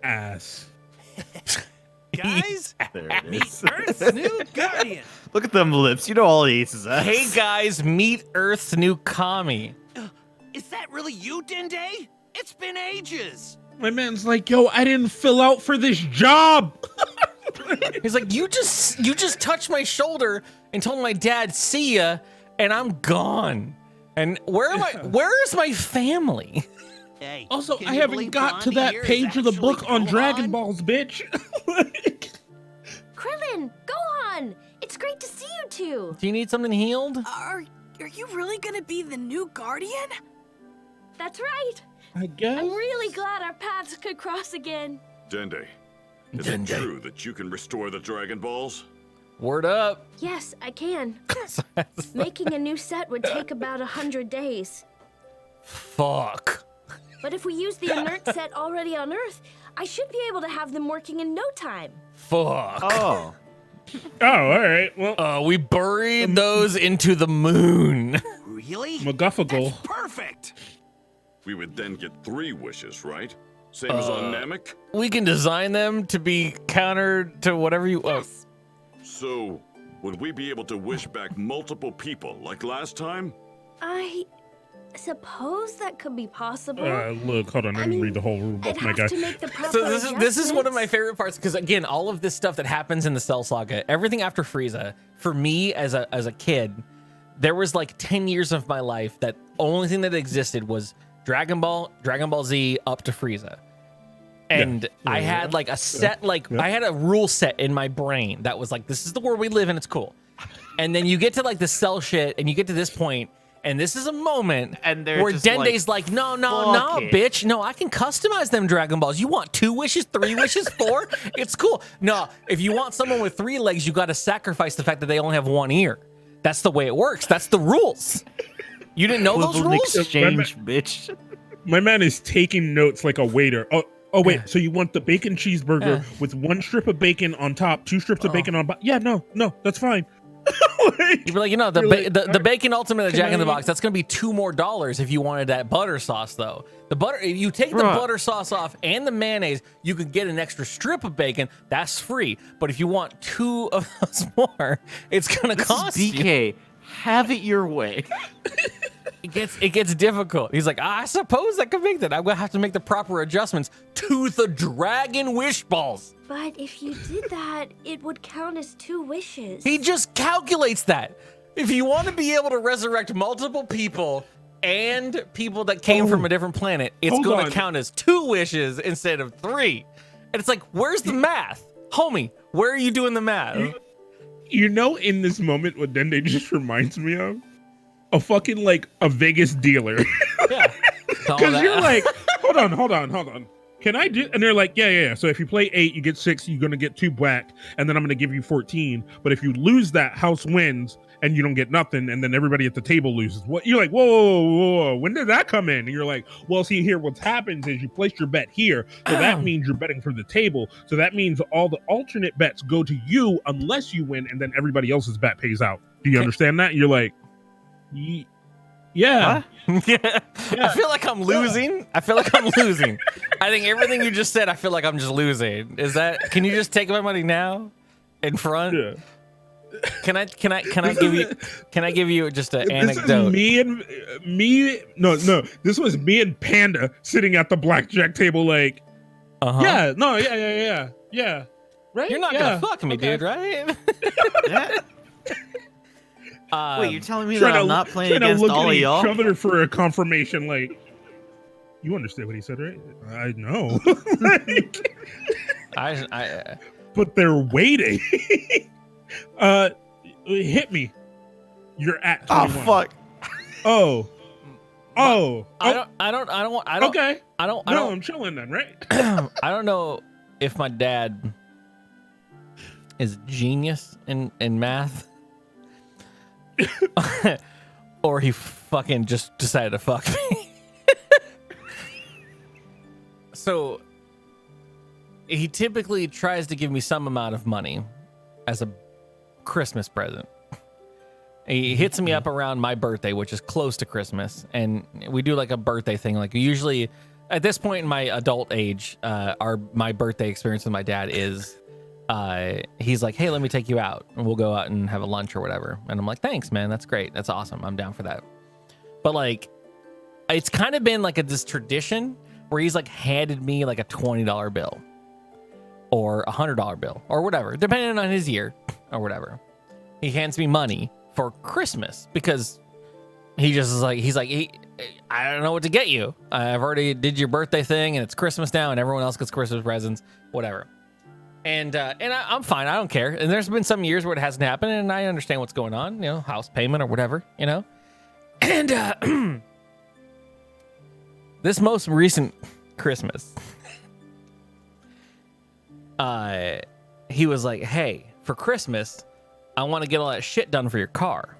Ass. Guys, There it meet is. Earth's new guardian. Look at them lips. You know all he eats is ass. Hey guys, meet Earth's new Kami. Is that really you, Dende? It's been ages. My man's like, yo, I didn't fill out for this job. He's like, you just touched my shoulder and told my dad, see ya, and I'm gone. And where am I? Where is my family? Hey, Also, can I you haven't believe got to Blondie that here is page of the actually book on Gohan? Dragon Balls, bitch. Krillin, Gohan, it's great to see you two. Do you need something healed? Are you really gonna be the new guardian? That's right. I guess. I'm really glad our paths could cross again. Dende, is it true that you can restore the Dragon Balls? Word up. Yes, I can. Making a new set would take about 100 days. Fuck. But if we use the inert set already on Earth, I should be able to have them working in no time. Fuck. Oh. Oh, all right. Well, We buried those into the moon. Really? MacGuffagle. Perfect. We would then get 3 wishes, right? Same as on Namek? We can design them to be countered to whatever you... Yes. So, would we be able to wish back multiple people like last time? I suppose that could be possible. Look, hold on. Let me read the whole rule I'd book, my have guy. to make the proper So this is one of my adjustments. favorite parts because again, all of this stuff that happens in the Cell Saga, everything after Frieza, for me as a kid, there was like 10 years of my life that only thing that existed was Dragon Ball Z up to Frieza. And I had like a set, I had a rule set in my brain that was like, this is the world we live in, it's cool. And then you get to like the Cell shit and you get to this point, and this is a moment and where Dende's like, no, bitch. No, I can customize them Dragon Balls. You want 2 wishes, 3 wishes, 4? It's cool. No, if you want someone with 3 legs, you got to sacrifice the fact that they only have 1 ear. That's the way it works. That's the rules. You didn't know those rules? Exchange, bitch. My man is taking notes like a waiter. Oh wait, so you want the bacon cheeseburger with 1 strip of bacon on top, 2 strips of bacon on bottom? Yeah, no, that's fine. You'd be like, the bacon ultimate at Jack in the Box, that's gonna be $2 more if you wanted that butter sauce though. The butter, if you take the butter sauce off and the mayonnaise, you could get an extra strip of bacon. That's free. But if you want 2 of those more, it's gonna cost DK, you. have it your way. It gets difficult. He's like, I suppose I could make that. I'm gonna have to make the proper adjustments to the Dragon Wish Balls. But if you did that, it would count as 2 wishes. He just calculates that. If you want to be able to resurrect multiple people and people that came from a different planet, it's going to count as 2 wishes instead of 3. And it's like, where's the math? Homie, where are you doing the math? You know, in this moment, what Dende just reminds me of? A fucking, like, a Vegas dealer. Yeah. Because you're like, hold on. Can I do? And they're like, yeah. So if you play 8, you get 6, you're going to get 2 black, and then I'm going to give you 14. But if you lose that, house wins, and you don't get nothing, and then everybody at the table loses. What? You're like, whoa. When did that come in? And you're like, well, see here, what happens is you place your bet here. So that means you're betting for the table. So that means all the alternate bets go to you unless you win, and then everybody else's bet pays out. Do you understand that? You're like, yeah. I feel like I'm losing. I think everything you just said, I feel like I'm just losing. Can you just take my money now in front? Yeah. Can I give you just an anecdote? This was me and Panda sitting at the blackjack table like, yeah. Right? You're not gonna fuck me, dude, right? Yeah. Wait, you're telling me that I'm not playing against all of y'all? Trying to look at each other for a confirmation, like, you understand what he said, right? I know. But they're waiting. Hit me. You're at 21. Oh fuck. Okay. I'm chilling then, right? I don't know if my dad is a genius in math. Or he fucking just decided to fuck me. So he typically tries to give me some amount of money as a Christmas present. He hits me up around my birthday, which is close to Christmas, and we do like a birthday thing. Like usually at this point in my adult age, my birthday experience with my dad is he's like, hey, let me take you out and we'll go out and have a lunch or whatever. And I'm like, thanks, man. That's great. That's awesome. I'm down for that. But like, it's kind of been like this tradition where he's like handed me like a $20 bill or a $100 bill or whatever, depending on his year or whatever. He hands me money for Christmas because he just is like, I don't know what to get you. I've already did your birthday thing and it's Christmas now and everyone else gets Christmas presents, whatever. And I'm fine. I don't care. And there's been some years where it hasn't happened, and I understand what's going on. You know, house payment or whatever. You know, and this most recent Christmas, he was like, "Hey, for Christmas, I want to get all that shit done for your car."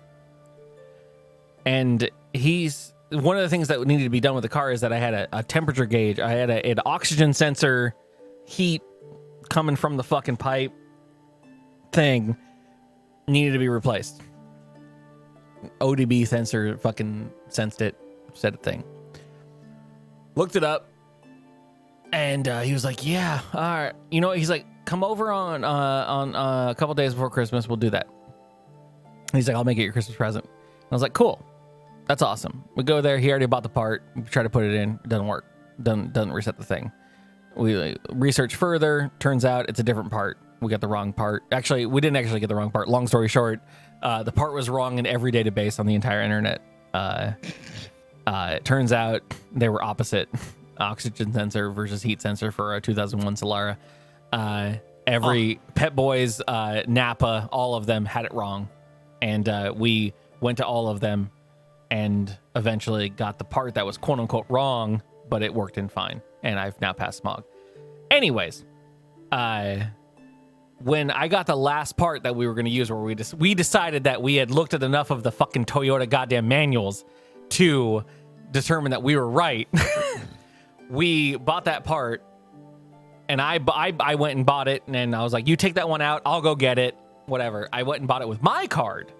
And one of the things that needed to be done with the car is that I had a temperature gauge. I had an oxygen sensor, heat coming from the fucking pipe thing needed to be replaced. ODB sensor fucking sensed it, said a thing. Looked it up. And he was like, yeah, all right. You know, he's like, come over on a couple days before Christmas. We'll do that. And he's like, I'll make it your Christmas present. And I was like, cool. That's awesome. We go there. He already bought the part. We try to put it in. It doesn't work. Doesn't reset the thing. We research further. Turns out it's a different part. We got the wrong part. Actually, we didn't actually get the wrong part. Long story short, the part was wrong in every database on the entire internet. It turns out they were opposite. Oxygen sensor versus heat sensor for a 2001 Solara. Every Pet Boys, Napa, all of them had it wrong. And we went to all of them and eventually got the part that was quote unquote wrong, but it worked in fine. And I've now passed smog. Anyways, when I got the last part that we were going to use, where we decided that we had looked at enough of the fucking Toyota goddamn manuals to determine that we were right. We bought that part, and I went and bought it, and I was like, you take that one out, I'll go get it, whatever. I went and bought it with my card.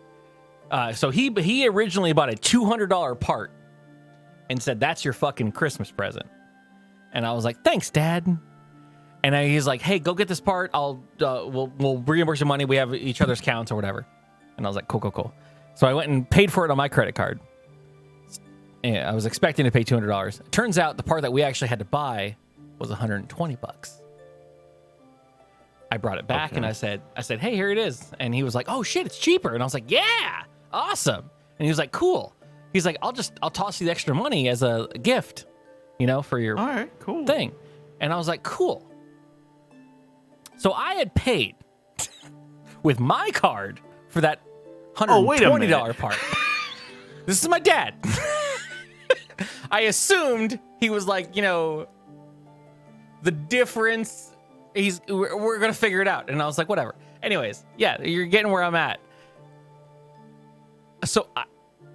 So he originally bought a $200 part and said, that's your fucking Christmas present. And I was like, thanks, Dad. And he's like, hey, go get this part. We'll reimburse your money. We have each other's counts or whatever. And I was like, cool. So I went and paid for it on my credit card. Yeah, I was expecting to pay $200. It turns out the part that we actually had to buy was $120. I brought it back and I said, hey, here it is. And he was like, oh shit, it's cheaper. And I was like, yeah, awesome. And he was like, cool. He's like, I'll toss you the extra money as a gift, for your thing. And I was like, cool. So I had paid with my card for that $120 part. This is my dad. I assumed he was like, the difference, we're going to figure it out. And I was like, whatever. Anyways, yeah, you're getting where I'm at. So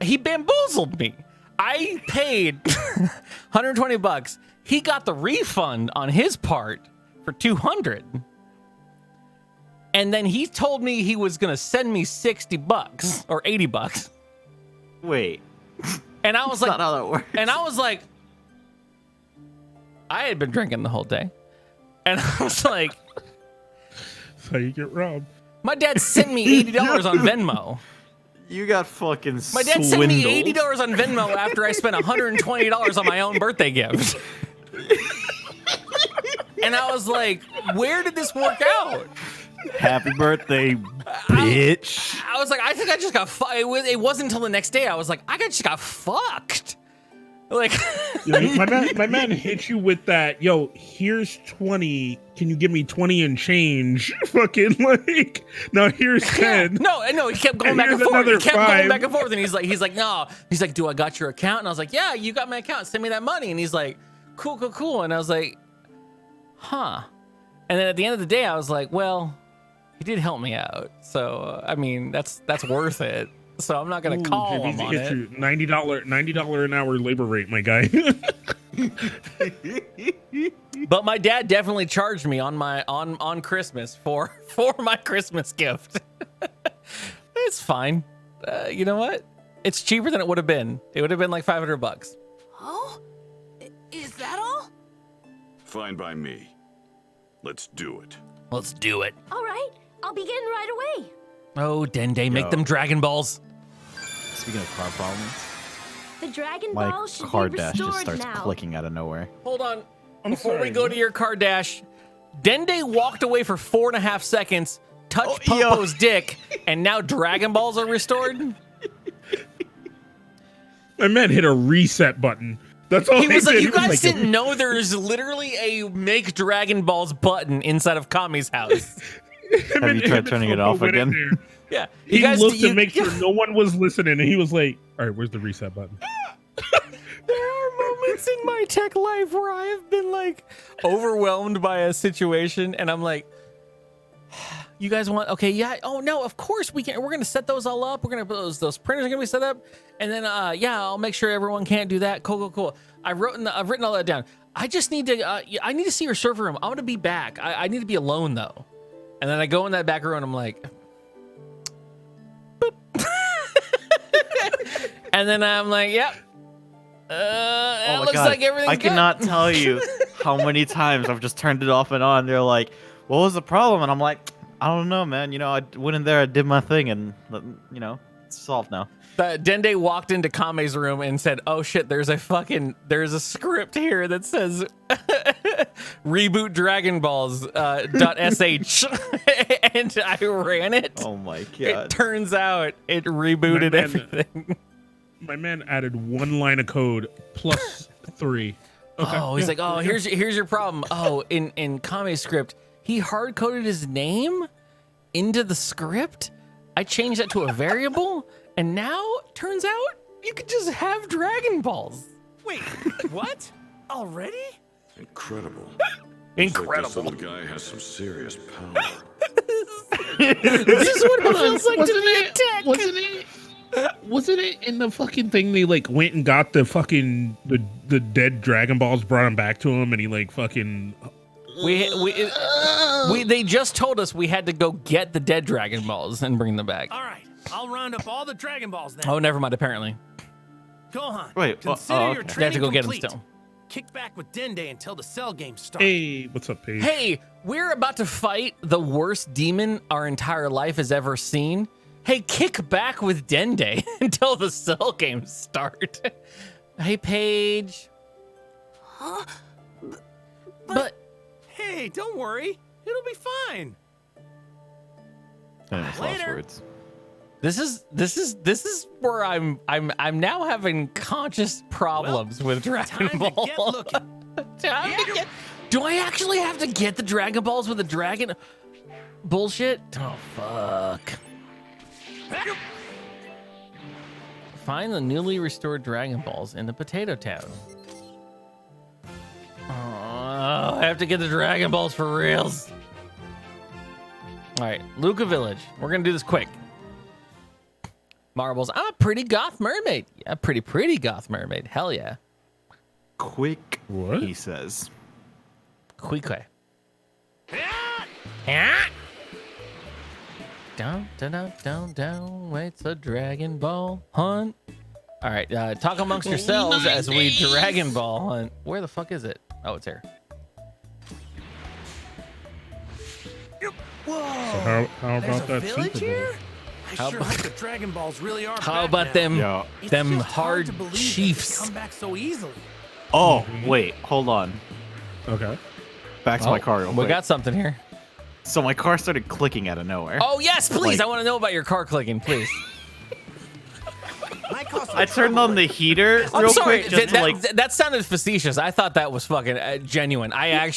he bamboozled me. I paid $120. He got the refund on his part for $200. And then he told me he was going to send me $60 or $80. Wait. And I was like, not how that works. And I was like, I had been drinking the whole day. And I was like, that's how you get robbed. My dad sent me $80 on Venmo. You got fucking My dad sent me $80 on Venmo after I spent $120 on my own birthday gift. And I was like, where did this work out? Happy birthday, bitch. I was like, I think I just got fucked. It wasn't until the next day I was like, I just got fucked. Like, my man hit you with that. Yo, here's 20. Can you give me 20 and change? Fucking like, no, here's 10. No, he kept going back and forth. He kept going back and forth, and he's like, no. He's like, do I got your account? And I was like, yeah, you got my account. Send me that money. And he's like, cool. And I was like, huh. And then at the end of the day, I was like, well, he did help me out. So, I mean, that's worth it. So I'm not going to call him on it. You $90 an hour labor rate, my guy. But my dad definitely charged me on Christmas for my Christmas gift. It's fine. You know what? It's cheaper than it would have been. It would have been like $500. Oh? Is that all? Fine by me. Let's do it. Let's do it. All right, I'll begin right away. Oh, Dende, make them Dragon Balls. Speaking of car problems, The Dragon my Ball should car be dash restored just starts now. clicking out of nowhere. Hold on. Before sorry, we go to your car dash, Dende walked away for 4.5 seconds, touched Popo's dick, and now Dragon Balls are restored? My man hit a reset button. That's all he was like, did. you guys didn't know there's literally a make Dragon Balls button inside of Kami's house. Have you tried turning it off again? Yeah. He looked to make sure no one was listening, and he was like, all right, where's the reset button? There are moments in my tech life where I have been like overwhelmed by a situation, and I'm like, you guys want, okay, yeah, oh no, of course we can. We're gonna set those all up. We're gonna put those printers are gonna be set up, and then yeah, I'll make sure everyone can't do that. Cool. I've written all that down. I just need to I need to see your server room. I'm gonna be back. I need to be alone though. And then I go in that back room and I'm like, boop. And then I'm like, yep. It looks like everything's I good. cannot tell you how many times I've just turned it off and on. They're like, "What was the problem?" And I'm like, "I don't know, man. You know, I went in there, I did my thing, and you know, it's solved now." Dende walked into Kame's room and said, "Oh shit, there's a script here that says reboot Dragon Balls .sh," and I ran it. Oh my god! It turns out it rebooted everything. My man added one line of code plus 3. Okay. Oh, he's like, "Oh, here's your problem. Oh, in Kame's script, he hard coded his name into the script. I changed that to a variable." And now, turns out, you could just have Dragon Balls. Wait, what? Already? Incredible. Incredible. This little guy has some serious power. This is what it feels like to be a tech. Wasn't it in the fucking thing they like went and got the fucking the dead Dragon Balls, brought him back to him, and he like fucking. They just told us we had to go get the dead Dragon Balls and bring them back. All right, I'll round up all the Dragon Balls then. Oh, never mind. Apparently. Gohan, wait, consider your You have training to go complete. get them still. Kick back with Dende until the Cell game starts. Hey, what's up, Paige? Hey, we're about to fight the worst demon our entire life has ever seen. Hey, kick back with Dende until the Cell games start. Hey, Paige. Huh? But hey, don't worry, it'll be fine. Famous last words. This is where I'm now having conscious problems with Dragon Ball. Do I actually have to get the Dragon Balls with the dragon? Bullshit. Oh fuck. Find the newly restored Dragon Balls in the Potato Town. Oh, I have to get the Dragon Balls for reals. All right, Luca Village. We're gonna do this quick. Marbles. I'm a pretty goth mermaid. Yeah, pretty goth mermaid. Hell yeah. Quick. What? He says. Quick. Down. It's a Dragon Ball hunt. All right, talk amongst yourselves as we Dragon Ball hunt. Where the fuck is it? Oh, it's here. Whoa! So how about that village Super Bowl? here? I sure hope the Dragon Balls really are. How back about now. them It's them just hard hard to believe that they chiefs? come back so easily. Oh, wait, hold on. Okay. Back to my car real We quick. got something here. So my car started clicking out of nowhere. Oh yes, please. Like- I want to know about your car clicking, please. I turned on the heater I'm real sorry. quick just to like. That sounded facetious. I thought that was fucking genuine. I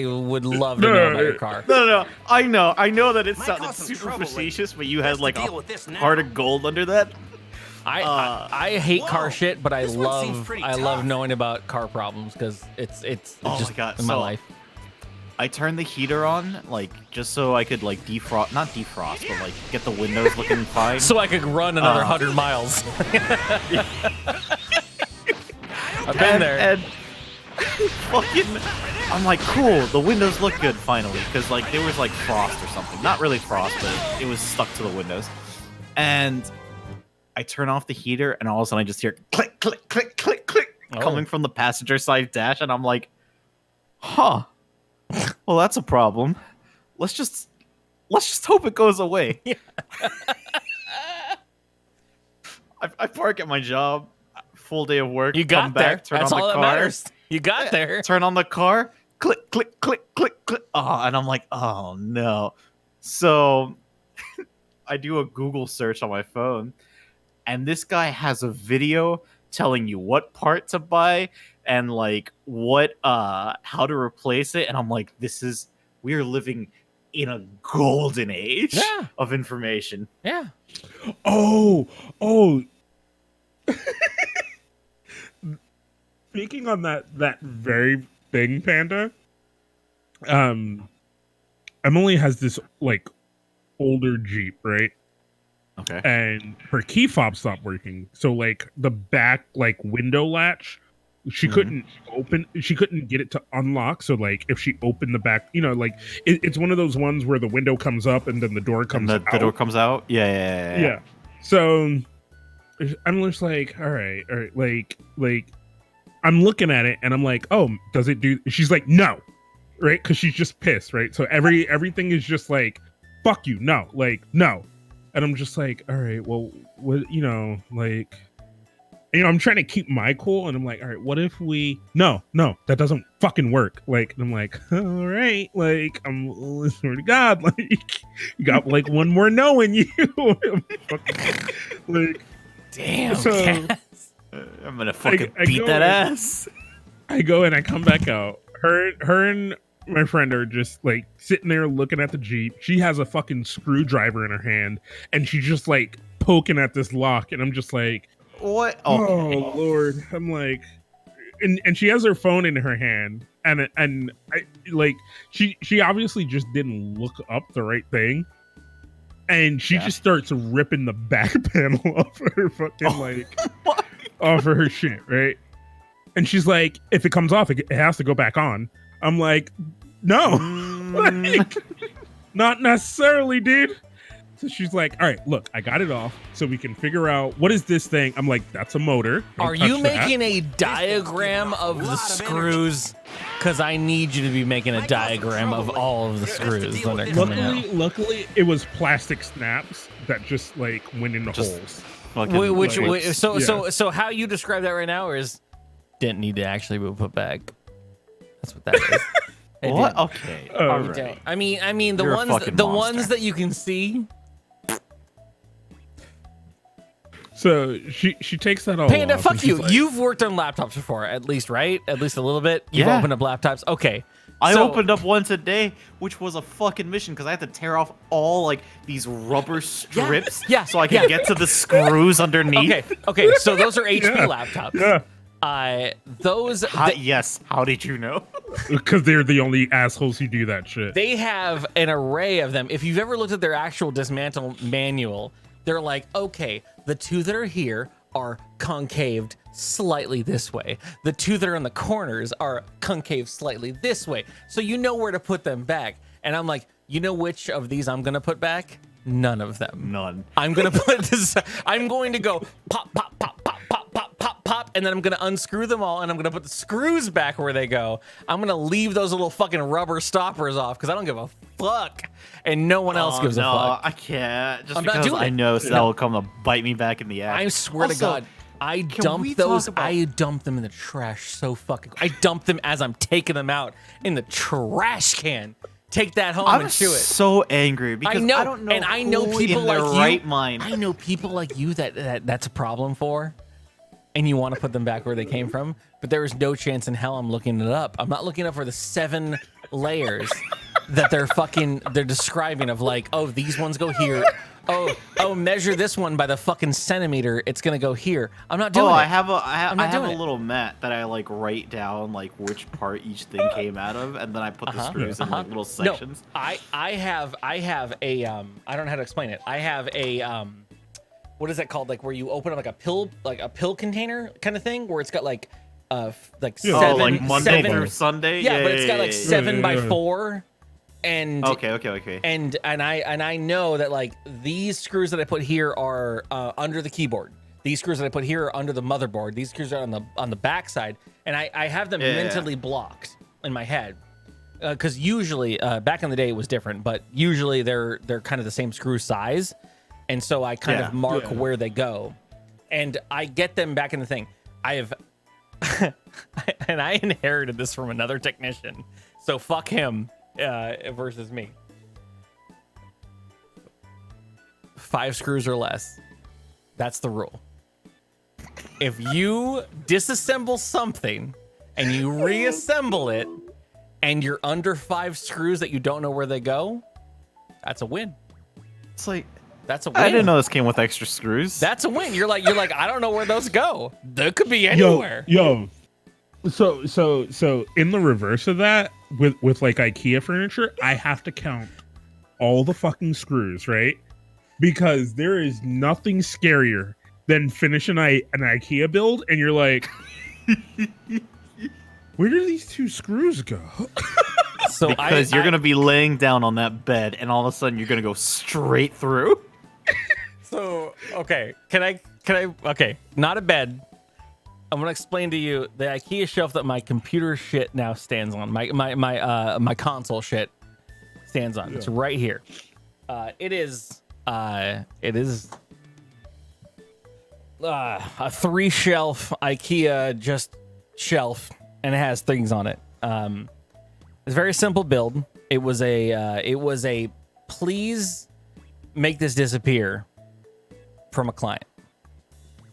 would love to know about your car. No. I know that it Might sounded cause some super trouble facetious, but you had like deal a with this now. heart of gold under that. I hate car shit, but I this one seems love pretty love tough. knowing about car problems because it's Oh just my god! in my So life. I turned the heater on like just so I could like not defrost, but like get the windows looking fine. So I could run another 100 miles. I've been there. And fucking, I'm like, cool. The windows look good finally, because like there was like frost or something. Not really frost, but it was stuck to the windows. And I turn off the heater, and all of a sudden I just hear click, click, click, click, click coming from the passenger side dash, and I'm like, huh. Well, that's a problem. Let's just hope it goes away. I park at my job, full day of work. You got come back, there. turn That's on all the that car. matters. You got there. Turn on the car. Click, click, click, click, click. Oh, and I'm like, oh no. So I do a Google search on my phone, and this guy has a video telling you what part to buy and like what how to replace it. And I'm like, we are living in a golden age of information. Yeah. Oh. Speaking on that very thing, Panda. Emily has this like older Jeep, right? Okay. And her key fob stopped working. So like the back like window latch, she couldn't open. She couldn't get it to unlock. So like if she opened the back, like it's one of those ones where the window comes up and then the door comes out. The door comes out. Yeah. So I'm just like, all right, like I'm looking at it and I'm like, oh, does it do? She's like, no, right? Because she's just pissed, right? So everything is just like, fuck you, no, like no, and I'm just like, all right, well, what, like, I'm trying to keep my cool, and I'm like, all right, what if we? No, that doesn't fucking work. Like, and I'm like, all right, like, I swear to God, like, you got like one more no in you, like, damn. So. I'm gonna fucking beat that ass. I go and I come back out. Her and my friend are just like sitting there looking at the Jeep. She has a fucking screwdriver in her hand and she's just like poking at this lock. And I'm just like, what? Okay. Oh Lord. I'm like, and she has her phone in her hand. And I like, she obviously just didn't look up the right thing. And she just starts ripping the back panel off of her fucking like off of her shit, right? And she's like, if it comes off, it has to go back on. I'm like, no, like, not necessarily, dude. So she's like, all right, look, I got it off so we can figure out what is this thing. I'm like, that's a motor. Are you making a diagram of the screws? Because I need you to be making a diagram of all of the screws when they're coming out. Luckily, it was plastic snaps that just like went into holes. So how you describe that right now is didn't need to actually be put back. That's what that is. What? Okay. All right. I mean the ones that you can see. So she takes that all Panda, off. fuck you. Like, you've worked on laptops before, at least, right? At least a little bit. You've opened up laptops. Okay. I opened up one today, which was a fucking mission because I had to tear off all like these rubber strips so I could get to the screws underneath. Okay. So those are HP laptops. Yeah. Yes. How did you know? Because they're the only assholes who do that shit. They have an array of them. If you've ever looked at their actual dismantle manual, they're like, okay, the two that are here are concaved slightly this way. The two that are in the corners are concave slightly this way. So you know where to put them back. And I'm like, you know which of these I'm going to put back? None of them. None. I'm going to put this, I'm going to go pop, pop, pop, pop, pop, pop, pop, pop, and then I'm going to unscrew them all, and I'm going to put the screws back where they go. I'm going to leave those little fucking rubber stoppers off because I don't give a fuck, and no one else gives a fuck. I can't. Just I'm because not doing I know that will come to bite me back in the ass. I swear to God. I dump those. I dump them in the trash so fucking. I dump them as I'm taking them out in the trash can. Take that home and chew it. I'm so angry because I don't know. And I know people in like their you. Right mind. I know people like you that's a problem for, and you want to put them back where they came from. But there is no chance in hell I'm looking it up. I'm not looking up for the 7 layers that they're describing of like, oh, these ones go here. Oh, measure this one by the fucking centimeter. It's gonna go here. I'm not doing it. I have a little mat that I like write down like which part each thing came out of, and then I put the screws in like little sections. No, I have a I don't know how to explain it. I have a what is that called? Like where you open up like a pill container kind of thing, where it's got like seven, like Monday 7 through Sunday. Yeah, but it's got like 7 by 4. And okay. And I know that like these screws that I put here are under the keyboard. These screws that I put here are under the motherboard. These screws are on the back side, and I have them mentally blocked in my head. Because usually back in the day it was different, but usually they're kind of the same screw size, and so I kind of mark where they go, and I get them back in the thing. I have, and I inherited this from another technician, so fuck him. Versus me. 5 screws or less. That's the rule. If you disassemble something and you reassemble it and you're under 5 screws that you don't know where they go, that's a win. It's like that's a win. I didn't know this came with extra screws. That's a win. You're like I don't know where those go. They could be anywhere. Yo. So in the reverse of that, with like IKEA furniture, I have to count all the fucking screws, right? Because there is nothing scarier than finishing an IKEA build and you're like, where do these 2 screws go? So because you're gonna be laying down on that bed and all of a sudden you're gonna go straight through. So okay, can I? Okay, not a bed. I'm gonna explain to you the IKEA shelf that my computer shit now stands on. My console shit stands on. It's right here. It is a 3-shelf IKEA just shelf, and it has things on it. It's a very simple build. It was a please make this disappear from a client.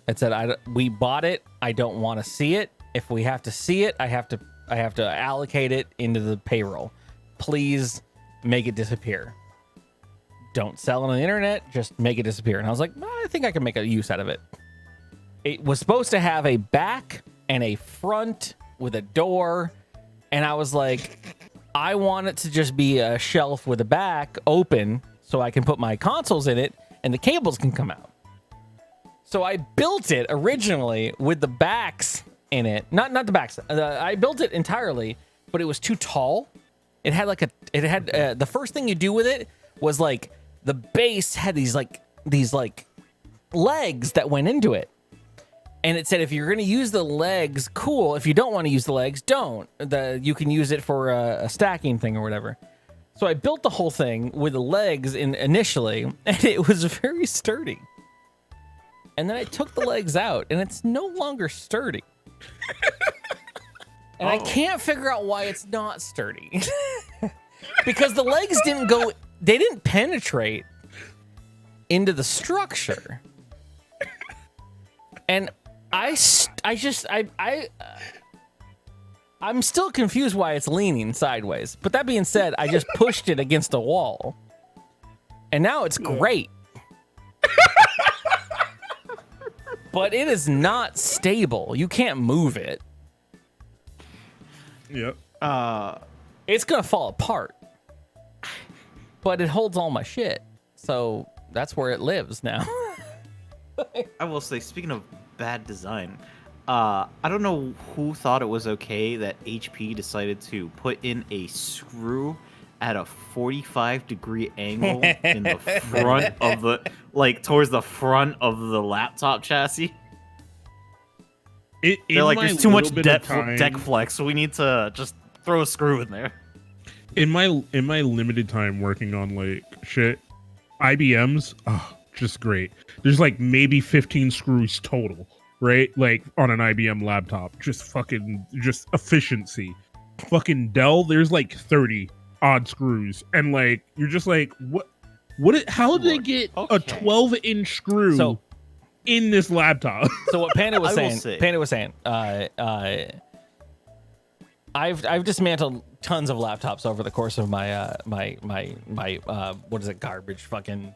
It said, we bought it. I don't want to see it. If we have to see it, I have to allocate it into the payroll. Please make it disappear. Don't sell it on the internet. Just make it disappear. And I was like, I think I can make a use out of it. It was supposed to have a back and a front with a door. And I was like, I want it to just be a shelf with a back open so I can put my consoles in it and the cables can come out. So I built it originally with the backs in it. Not the backs. I built it entirely, but it was too tall. It had the first thing you do with it was like the base had these legs that went into it. And it said, if you're going to use the legs, cool. If you don't want to use the legs, don't. You can use it for a stacking thing or whatever. So I built the whole thing with the legs initially, and it was very sturdy. And then I took the legs out, and it's no longer sturdy. And I can't figure out why it's not sturdy. Because the legs didn't penetrate into the structure. And I'm still confused why it's leaning sideways. But that being said, I just pushed it against a wall. And now it's great. But it is not stable. You can't move it. Yep. It's going to fall apart. But it holds all my shit. So that's where it lives now. I will say, speaking of bad design, I don't know who thought it was okay that HP decided to put in a screw at a 45-degree angle in the front of the, towards the front of the laptop chassis. They're like, there's too much deck flex, so we need to just throw a screw in there. In my limited time working on shit, IBMs, just great. There's maybe 15 screws total, right? On an IBM laptop, just efficiency. Fucking Dell, there's 30 odd screws, and you're just how did they get a 12-inch screw in this laptop? So what Panda was saying, I've dismantled tons of laptops over the course of my what is it, garbage fucking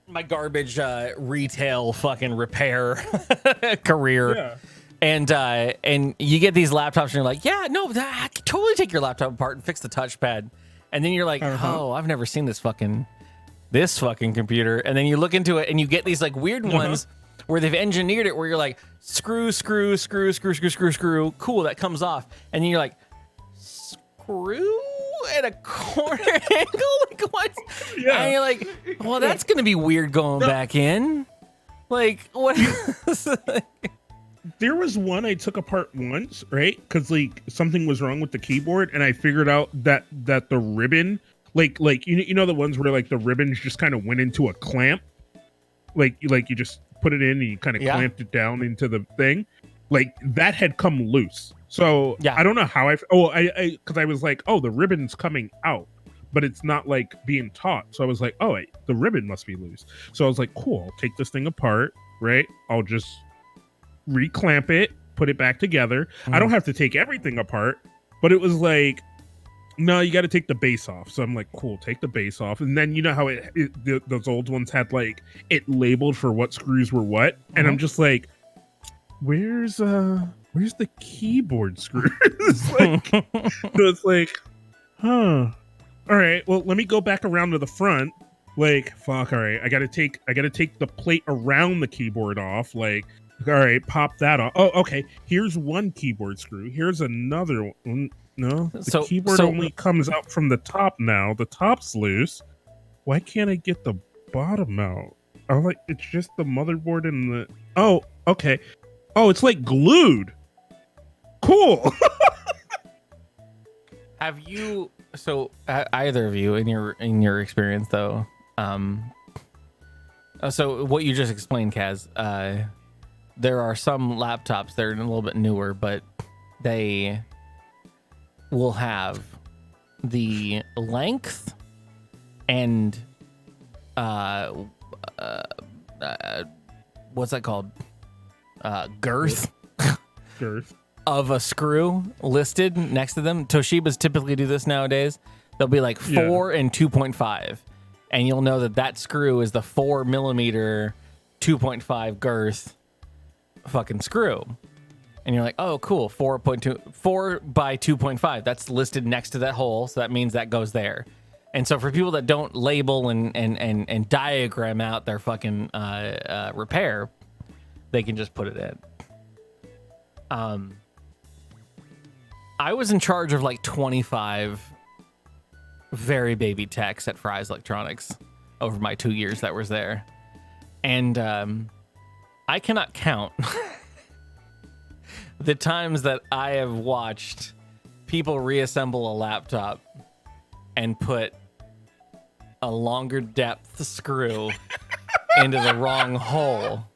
my garbage retail fucking repair career. Yeah. And you get these laptops and you're like, yeah, no, I can totally take your laptop apart and fix the touchpad. And then you're like, oh, I've never seen this fucking computer. And then you look into it and you get these weird ones where they've engineered it where you're like, screw. Cool, that comes off. And then you're like, screw at a corner angle? What? Yeah. And you're like, well, that's going to be weird going back in. What? There was one I took apart once, right? Because something was wrong with the keyboard, and I figured out that the ribbon, you know the ones where the ribbons just kind of went into a clamp, you just put it in and you kind of clamped it down into the thing, that had come loose. So I don't know how because I was like, oh, the ribbon's coming out, but it's not being taut. So I was like, oh, the ribbon must be loose. So I was like, cool, I'll take this thing apart, right? I'll just reclamp it, put it back together. I don't have to take everything apart, but it was no, you got to take the base off. So I'm like, cool, take the base off. And then you know how those old ones had it labeled for what screws were what, and I'm just like, where's the keyboard screws? So it's all right, well, let me go back around to the front. Fuck, all right, I gotta take the plate around the keyboard off. All right, pop that off. Oh, okay. Here's one keyboard screw. Here's another one. No, the keyboard only comes out from the top now. The top's loose. Why can't I get the bottom out? I'm it's just the motherboard and the... Oh, okay. Oh, it's like glued. Cool. Have you? So either of you, in your experience, though, so what you just explained, Kaz, there are some laptops that are a little bit newer, but they will have the length and what's that called? Girth. Girth. Of a screw listed next to them. Toshibas typically do this nowadays. They'll be like 4 and 2.5. And you'll know that screw is the 4 millimeter 2.5 girth fucking screw. And you're like, oh, cool. 4 by 2.5. That's listed next to that hole. So that means that goes there. And so for people that don't label and diagram out their fucking repair, they can just put it in. I was in charge of like 25 very baby techs at Fry's Electronics over my 2 years that was there. And I cannot count the times that I have watched people reassemble a laptop and put a longer depth screw into the wrong hole.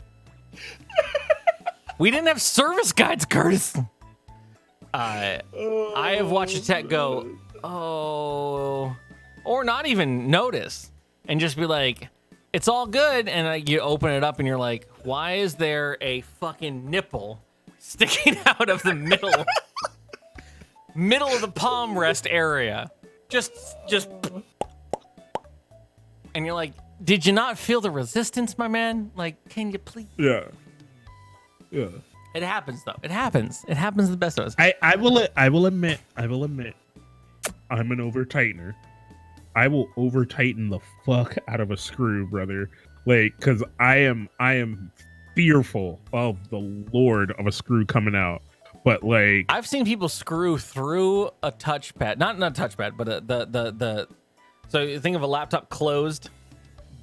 We didn't have service guides, Curtis. I have watched a tech go, oh, or not even notice and just be like, it's all good. And you open it up and you're like, why is there a fucking nipple sticking out of the middle of the palm rest area? Just, and you're like, did you not feel the resistance, my man? Like, can you please? Yeah. It happens though. It happens to the best of us. I will admit, I'm an over tightener. I will over tighten the fuck out of a screw, brother. Like, cause I am fearful of the Lord of a screw coming out. But like, I've seen people screw through a touchpad, not a touchpad, but the. So you think of a laptop closed,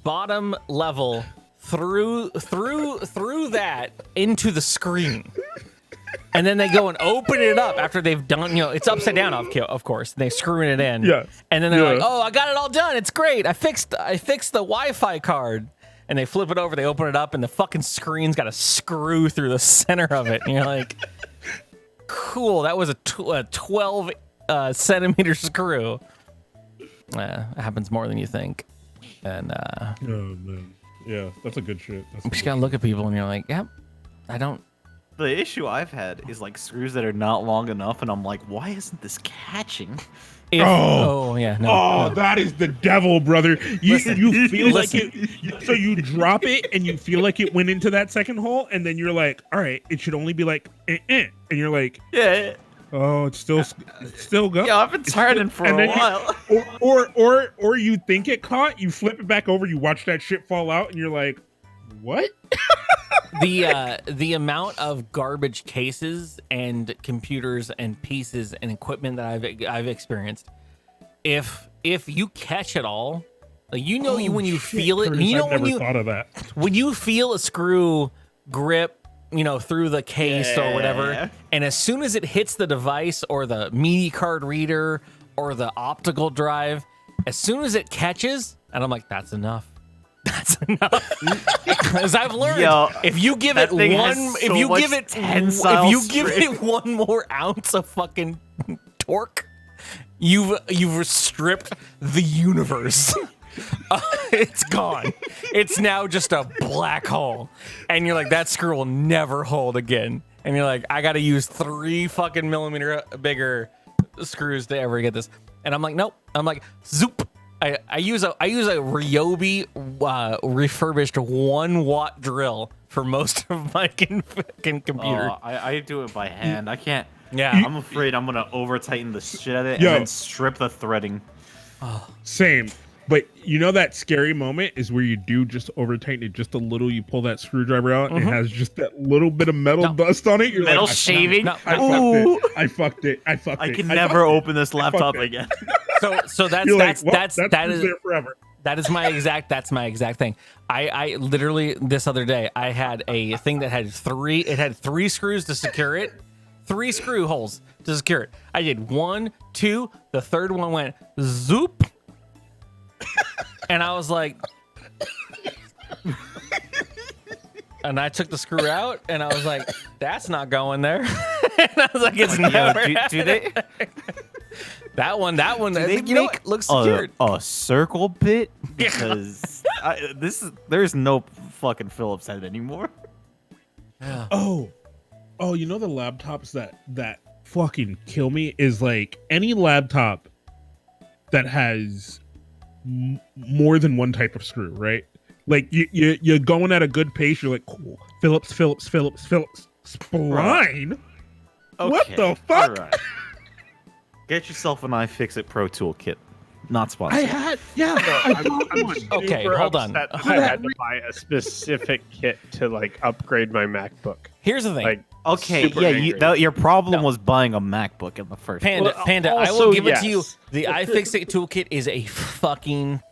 bottom level. Through that into the screen, and then they go and open it up after they've done. It's upside down, of course. And they screwing it in. Yeah. And then they're like, "Oh, I got it all done. It's great. I fixed the Wi-Fi card." And they flip it over. They open it up, and the fucking screen's got a screw through the center of it. And you're like, "Cool. That was a 12 centimeter screw." It happens more than you think. And oh man. Yeah, that's a good shit. You just gotta look at people and you're like, yep, I don't. The issue I've had is like screws that are not long enough, and I'm like, why isn't this catching? Yeah, no. That is the devil, brother. You feel like it, so you drop it and you feel like it went into that second hole, and then you're like, all right, it should only be like, and you're like, yeah. Oh, it's still going. Yeah, I've been turning for a while. Or you think it caught, you flip it back over, you watch that shit fall out, and you're like, what? The amount of garbage cases and computers and pieces and equipment that I've experienced. If you catch it all, like when you feel it, Curtis, I've never thought of that. When you feel a screw grip, through the case or whatever. And as soon as it hits the device or the media card reader or the optical drive, as soon as it catches, and I'm like, that's enough. That's enough. Because I've learned, if you give it one more ounce of fucking torque, you've stripped the universe. It's gone. It's now just a black hole. And you're like, that screw will never hold again. And you're like, I gotta use 3 fucking millimeter bigger screws to ever get this. And I'm like, nope. I'm like, zoop. I use a Ryobi refurbished 1 watt drill for most of my computer. I do it by hand. I can't. Yeah. I'm afraid I'm gonna over tighten the shit out of it and then strip the threading. Same. But that scary moment is where you do just over tighten it just a little. You pull that screwdriver out and it has just that little bit of metal dust on it. You're metal like, shaving. I fucked it. I can never open this laptop again. So that's that is there forever. That's my exact thing. I literally this other day I had a thing that had three screws to secure it. 3 screw holes to secure it. I did 1, 2, the third one went zoop. And I was like, and I took the screw out and I was like, that's not going there. And I was like, it's never. Do they? That one, They looks secured. A circle bit? Because there's no fucking Phillips head anymore. Yeah. Oh, you know the laptops that fucking kill me is like any laptop that has more than one type of screw, right? Like you're going at a good pace. You're like, cool, Phillips, spline. Okay. What the fuck? All right. Get yourself an iFixit Pro Toolkit. Not sponsored. Okay, hold on. I had to buy a specific kit to like upgrade my MacBook. Here's the thing. Like, okay, yeah, your problem was buying a MacBook in the first place. Panda, I will give it to you. The iFixit toolkit is a fucking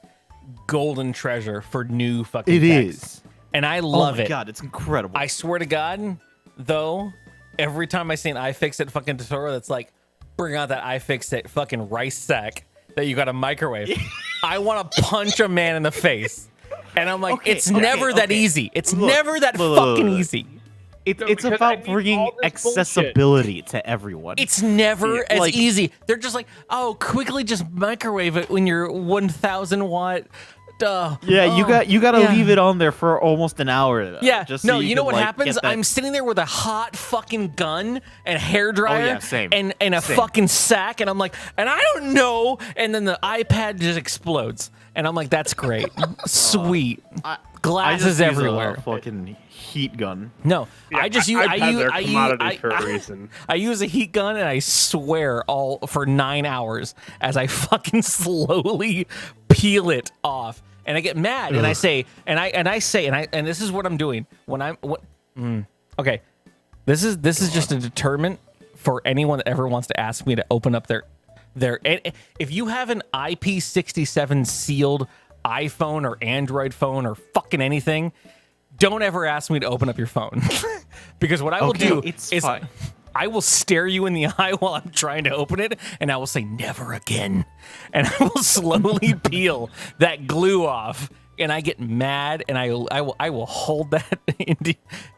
golden treasure for new fucking It techs. is. And I love it. Oh my god, it's incredible. I swear to God, though, every time I see an iFixit fucking tutorial that's like, bring out that iFixit fucking rice sack that you got to microwave, I want to punch a man in the face. And I'm like, it's never that easy. It's never that fucking easy. It's about bringing accessibility to everyone. It's never as easy. They're just like, oh, quickly just microwave it when you're 1,000 watt. Yeah, you got to leave it on there for almost an hour. Though, yeah, just so you know what like, happens? I'm sitting there with a hot fucking gun and hair dryer and a Same. fucking sack, and I'm like, and I don't know. And then the iPad just explodes, and I'm like, that's great, sweet, glasses everywhere, fucking heat gun. No, I just use for a reason. I use a heat gun, and I swear for 9 hours as I fucking slowly peel it off. And I get mad, and I say, and this is what I'm doing when I'm okay. This is just a deterrent for anyone that ever wants to ask me to open up their. If you have an IP67 sealed iPhone or Android phone or fucking anything, don't ever ask me to open up your phone because what I will do is I will stare you in the eye while I'm trying to open it, and I will say, never again. And I will slowly peel that glue off, and I get mad, and I will hold that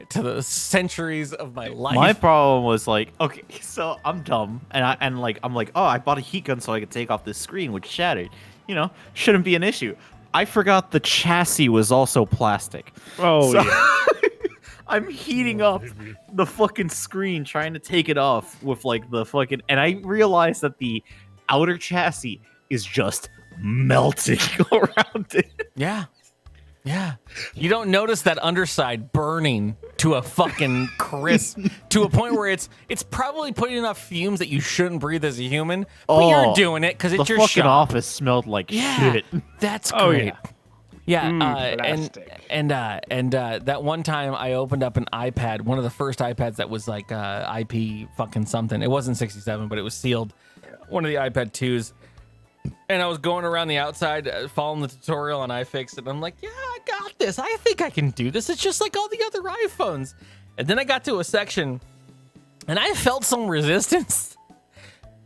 to the centuries of my life. My problem was like, okay, so I'm dumb, and I'm like, oh, I bought a heat gun so I could take off this screen, which shattered. You know, shouldn't be an issue. I forgot the chassis was also plastic. I'm heating up the fucking screen trying to take it off with like the fucking, and I realized that the outer chassis is just melting around it. Yeah. You don't notice that underside burning to a fucking crisp to a point where it's probably putting enough fumes that you shouldn't breathe as a human, but you're doing it because it's your shop. The fucking office smelled like shit. That's great. And that one time I opened up an iPad, one of the first iPads that was like IP fucking something. It wasn't 67, but it was sealed. One of the iPad 2s. And I was going around the outside, following the tutorial on iFixit. And I'm like, yeah, I got this. I think I can do this. It's just like all the other iPhones. And then I got to a section, and I felt some resistance.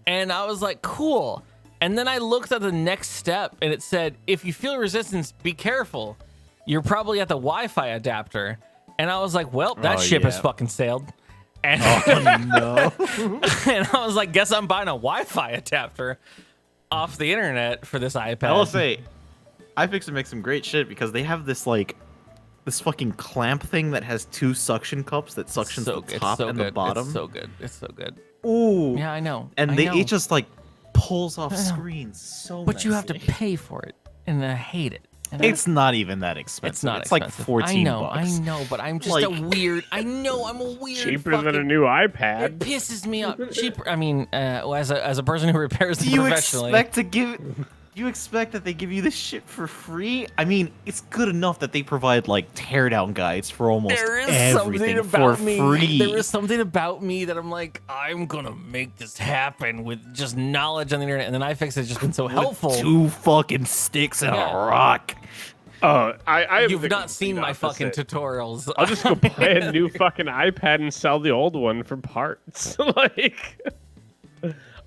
And I was like, cool. And then I looked at the next step, and it said, if you feel resistance, be careful. You're probably at the Wi-Fi adapter. And I was like, well, that ship has fucking sailed. And, no. And I was like, guess I'm buying a Wi-Fi adapter off the internet for this iPad. I will say, iFixit makes some great shit because they have this like this fucking clamp thing that has 2 suction cups that suctions the top and the bottom. It's so good. It's so good. Ooh. Yeah, I know. And it just like pulls off screens so But you have to pay for it, and I hate it. It's not even that expensive. It's not expensive. Like $14. I know, but I'm just a weird. I know I'm a weird. Cheaper than a new iPad. It pisses me off. Cheaper. I mean, as a person who repairs them Do you professionally. expect to give? You expect that they give you this shit for free? I mean, it's good enough that they provide like teardown guides for almost everything for free. There is something about me that I'm like, I'm gonna make this happen with just knowledge on the internet, and then iFix has just been so helpful. 2 fucking sticks and a rock. Oh, You've not seen my fucking tutorials. I'll just go buy a new fucking iPad and sell the old one for parts. Like,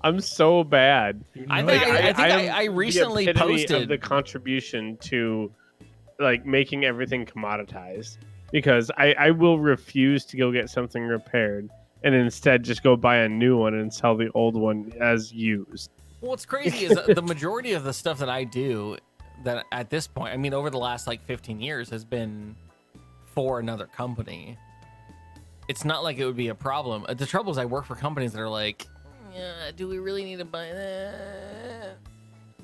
I'm so bad. I think I recently the epitome posted of the contribution to like making everything commoditized, because I will refuse to go get something repaired and instead just go buy a new one and sell the old one as used. What's crazy is the majority of the stuff that I do that at this point, I mean, over the last like 15 years has been for another company. It's not like it would be a problem. The trouble is I work for companies that are like, yeah, do we really need to buy that?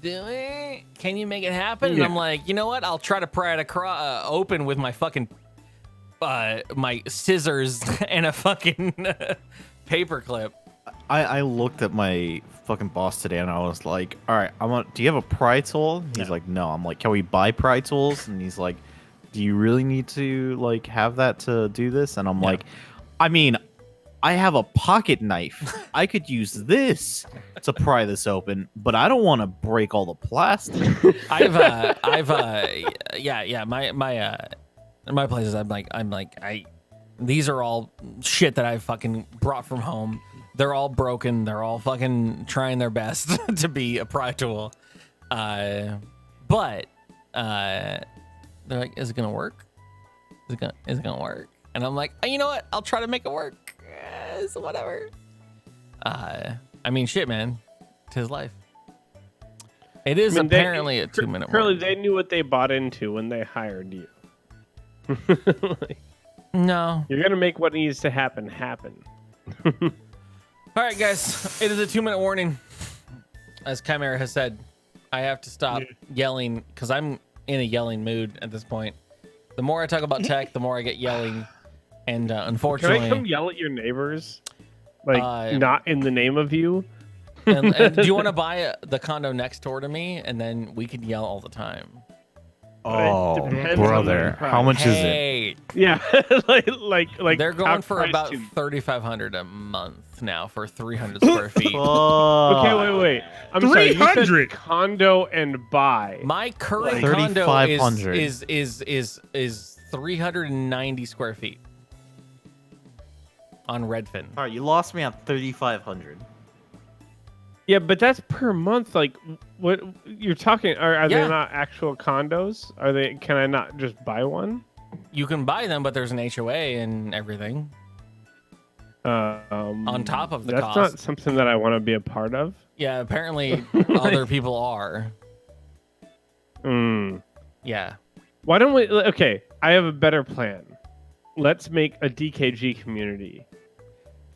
Do we? Can you make it happen? And I'm like, you know what? I'll try to pry it open with my fucking my scissors and a fucking paper clip. I looked at my fucking boss today and I was like, all right, do you have a pry tool? He's like, no. I'm like, can we buy pry tools? And he's like, do you really need to like have that to do this? And I'm like, I mean, I have a pocket knife. I could use this to pry this open, but I don't want to break all the plastic. My places, these are all shit that I fucking brought from home. They're all broken. They're all fucking trying their best to be a pry tool. But they're like, is it gonna work? Is it gonna work? And I'm like, you know what? I'll try to make it work. So whatever. I mean, shit, man. 'Tis life. It is apparently a 2-minute Curly, they knew what they bought into when they hired you. No. You're gonna make what needs to happen happen. All right, guys. It is a 2-minute warning. As Chimera has said, I have to stop yelling because I'm in a yelling mood at this point. The more I talk about tech, the more I get yelling. And unfortunately, can I come yell at your neighbors? Like, not in the name of you? and do you want to buy the condo next door to me? And then we can yell all the time. Oh, brother. How much is it? Yeah. like they're going for about $3,500 a month now for 300 square feet. Okay, wait. I'm sorry. You said condo and buy. My current condo is 390 square feet. On Redfin. All right, you lost me at 3,500. Yeah, but that's per month. Like, what you're talking? Are they not actual condos? Are they? Can I not just buy one? You can buy them, but there's an HOA and everything. On top of the cost. That's not something that I want to be a part of. Yeah, apparently other people are. Yeah. Why don't we? Okay, I have a better plan. Let's make a DKG community.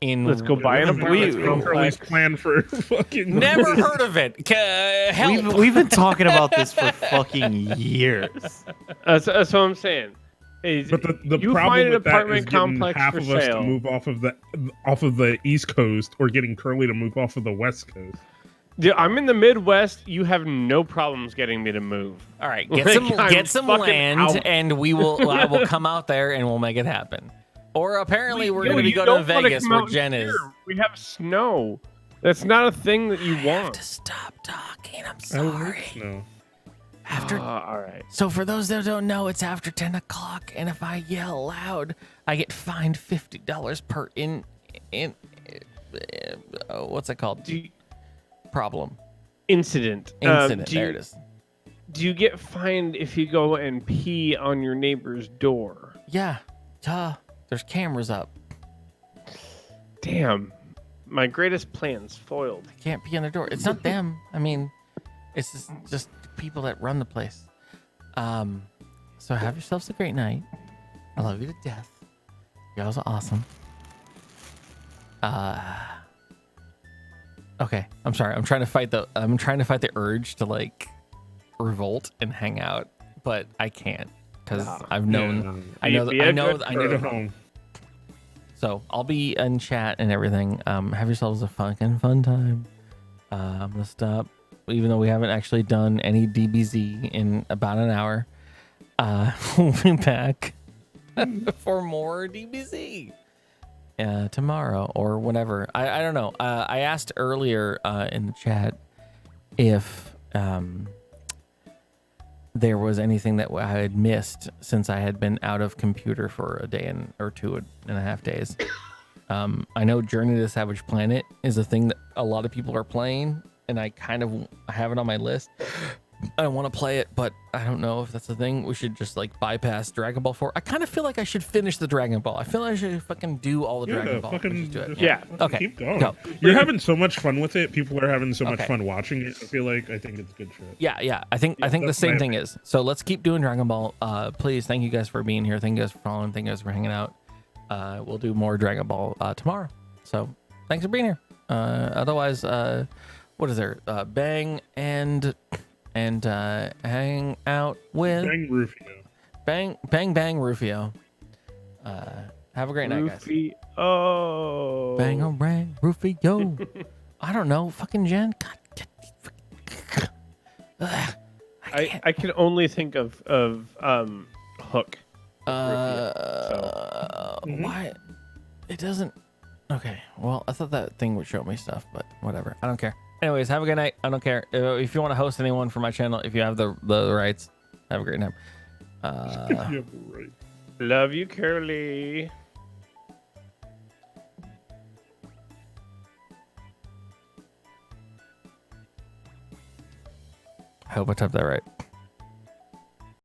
Let's go buy an Curly's plan for fucking. Never heard of it. We've been talking about this for fucking years. That's what I'm saying. But the problem with that is getting half of us to move off of the East Coast, or getting Curly to move off of the West Coast. Dude, I'm in the Midwest. You have no problems getting me to move. All right, get some land, and I will come out there and we'll make it happen. Or apparently we're going to be going to Vegas where Jen is. We have snow. That's not a thing that you want. I have to stop talking. I'm sorry. All right. So for those that don't know, it's after 10 o'clock, and if I yell loud, I get fined $50 per what's it called? Problem. Incident. There it is. Do you get fined if you go and pee on your neighbor's door? Yeah. There's cameras up. Damn. My greatest plan's foiled. I can't pee on their door. It's not them. I mean, it's just people that run the place. So have yourselves a great night. I love you to death. You guys are awesome. Okay, I'm sorry. I'm trying to fight the urge to like revolt and hang out, but I can't because I've known. I know. So I'll be in chat and everything. Have yourselves a fucking fun time. I'm gonna stop even though we haven't actually done any DBZ in about an hour. We'll be back for more DBZ tomorrow or whenever. I don't know. I asked earlier in the chat if there was anything that I had missed since I had been out of computer for a day or 2.5 days. I know Journey to the Savage Planet is a thing that a lot of people are playing, and I kind of have it on my list. I want to play it, but I don't know if that's the thing. We should just like bypass Dragon Ball 4. I kind of feel like I should finish the Dragon Ball. I feel like I should fucking do all the Dragon Ball. Fucking, do it. Yeah. Okay. Keep going. Go. You're having so much fun with it. People are having so much Okay. fun watching it. I think it's good shit. Yeah. I think the that's same my thing is. So let's keep doing Dragon Ball. Please, thank you guys for being here. Thank you guys for following. Thank you guys for hanging out. We'll do more Dragon Ball tomorrow. So thanks for being here. Otherwise, what is there? Bang and hang out with Bang Rufio. Bang Rufio. Have a great night, guys. Oh. Bang or bang Rufio. I don't know, fucking Jen. God, I can only think of Hook. Why? It doesn't. Okay, well, I thought that thing would show me stuff, but whatever. I don't care. Anyways, have a good night. I don't care. If you want to host anyone for my channel, if you have the rights, have a great night. Love you, Curly. I hope I typed that right.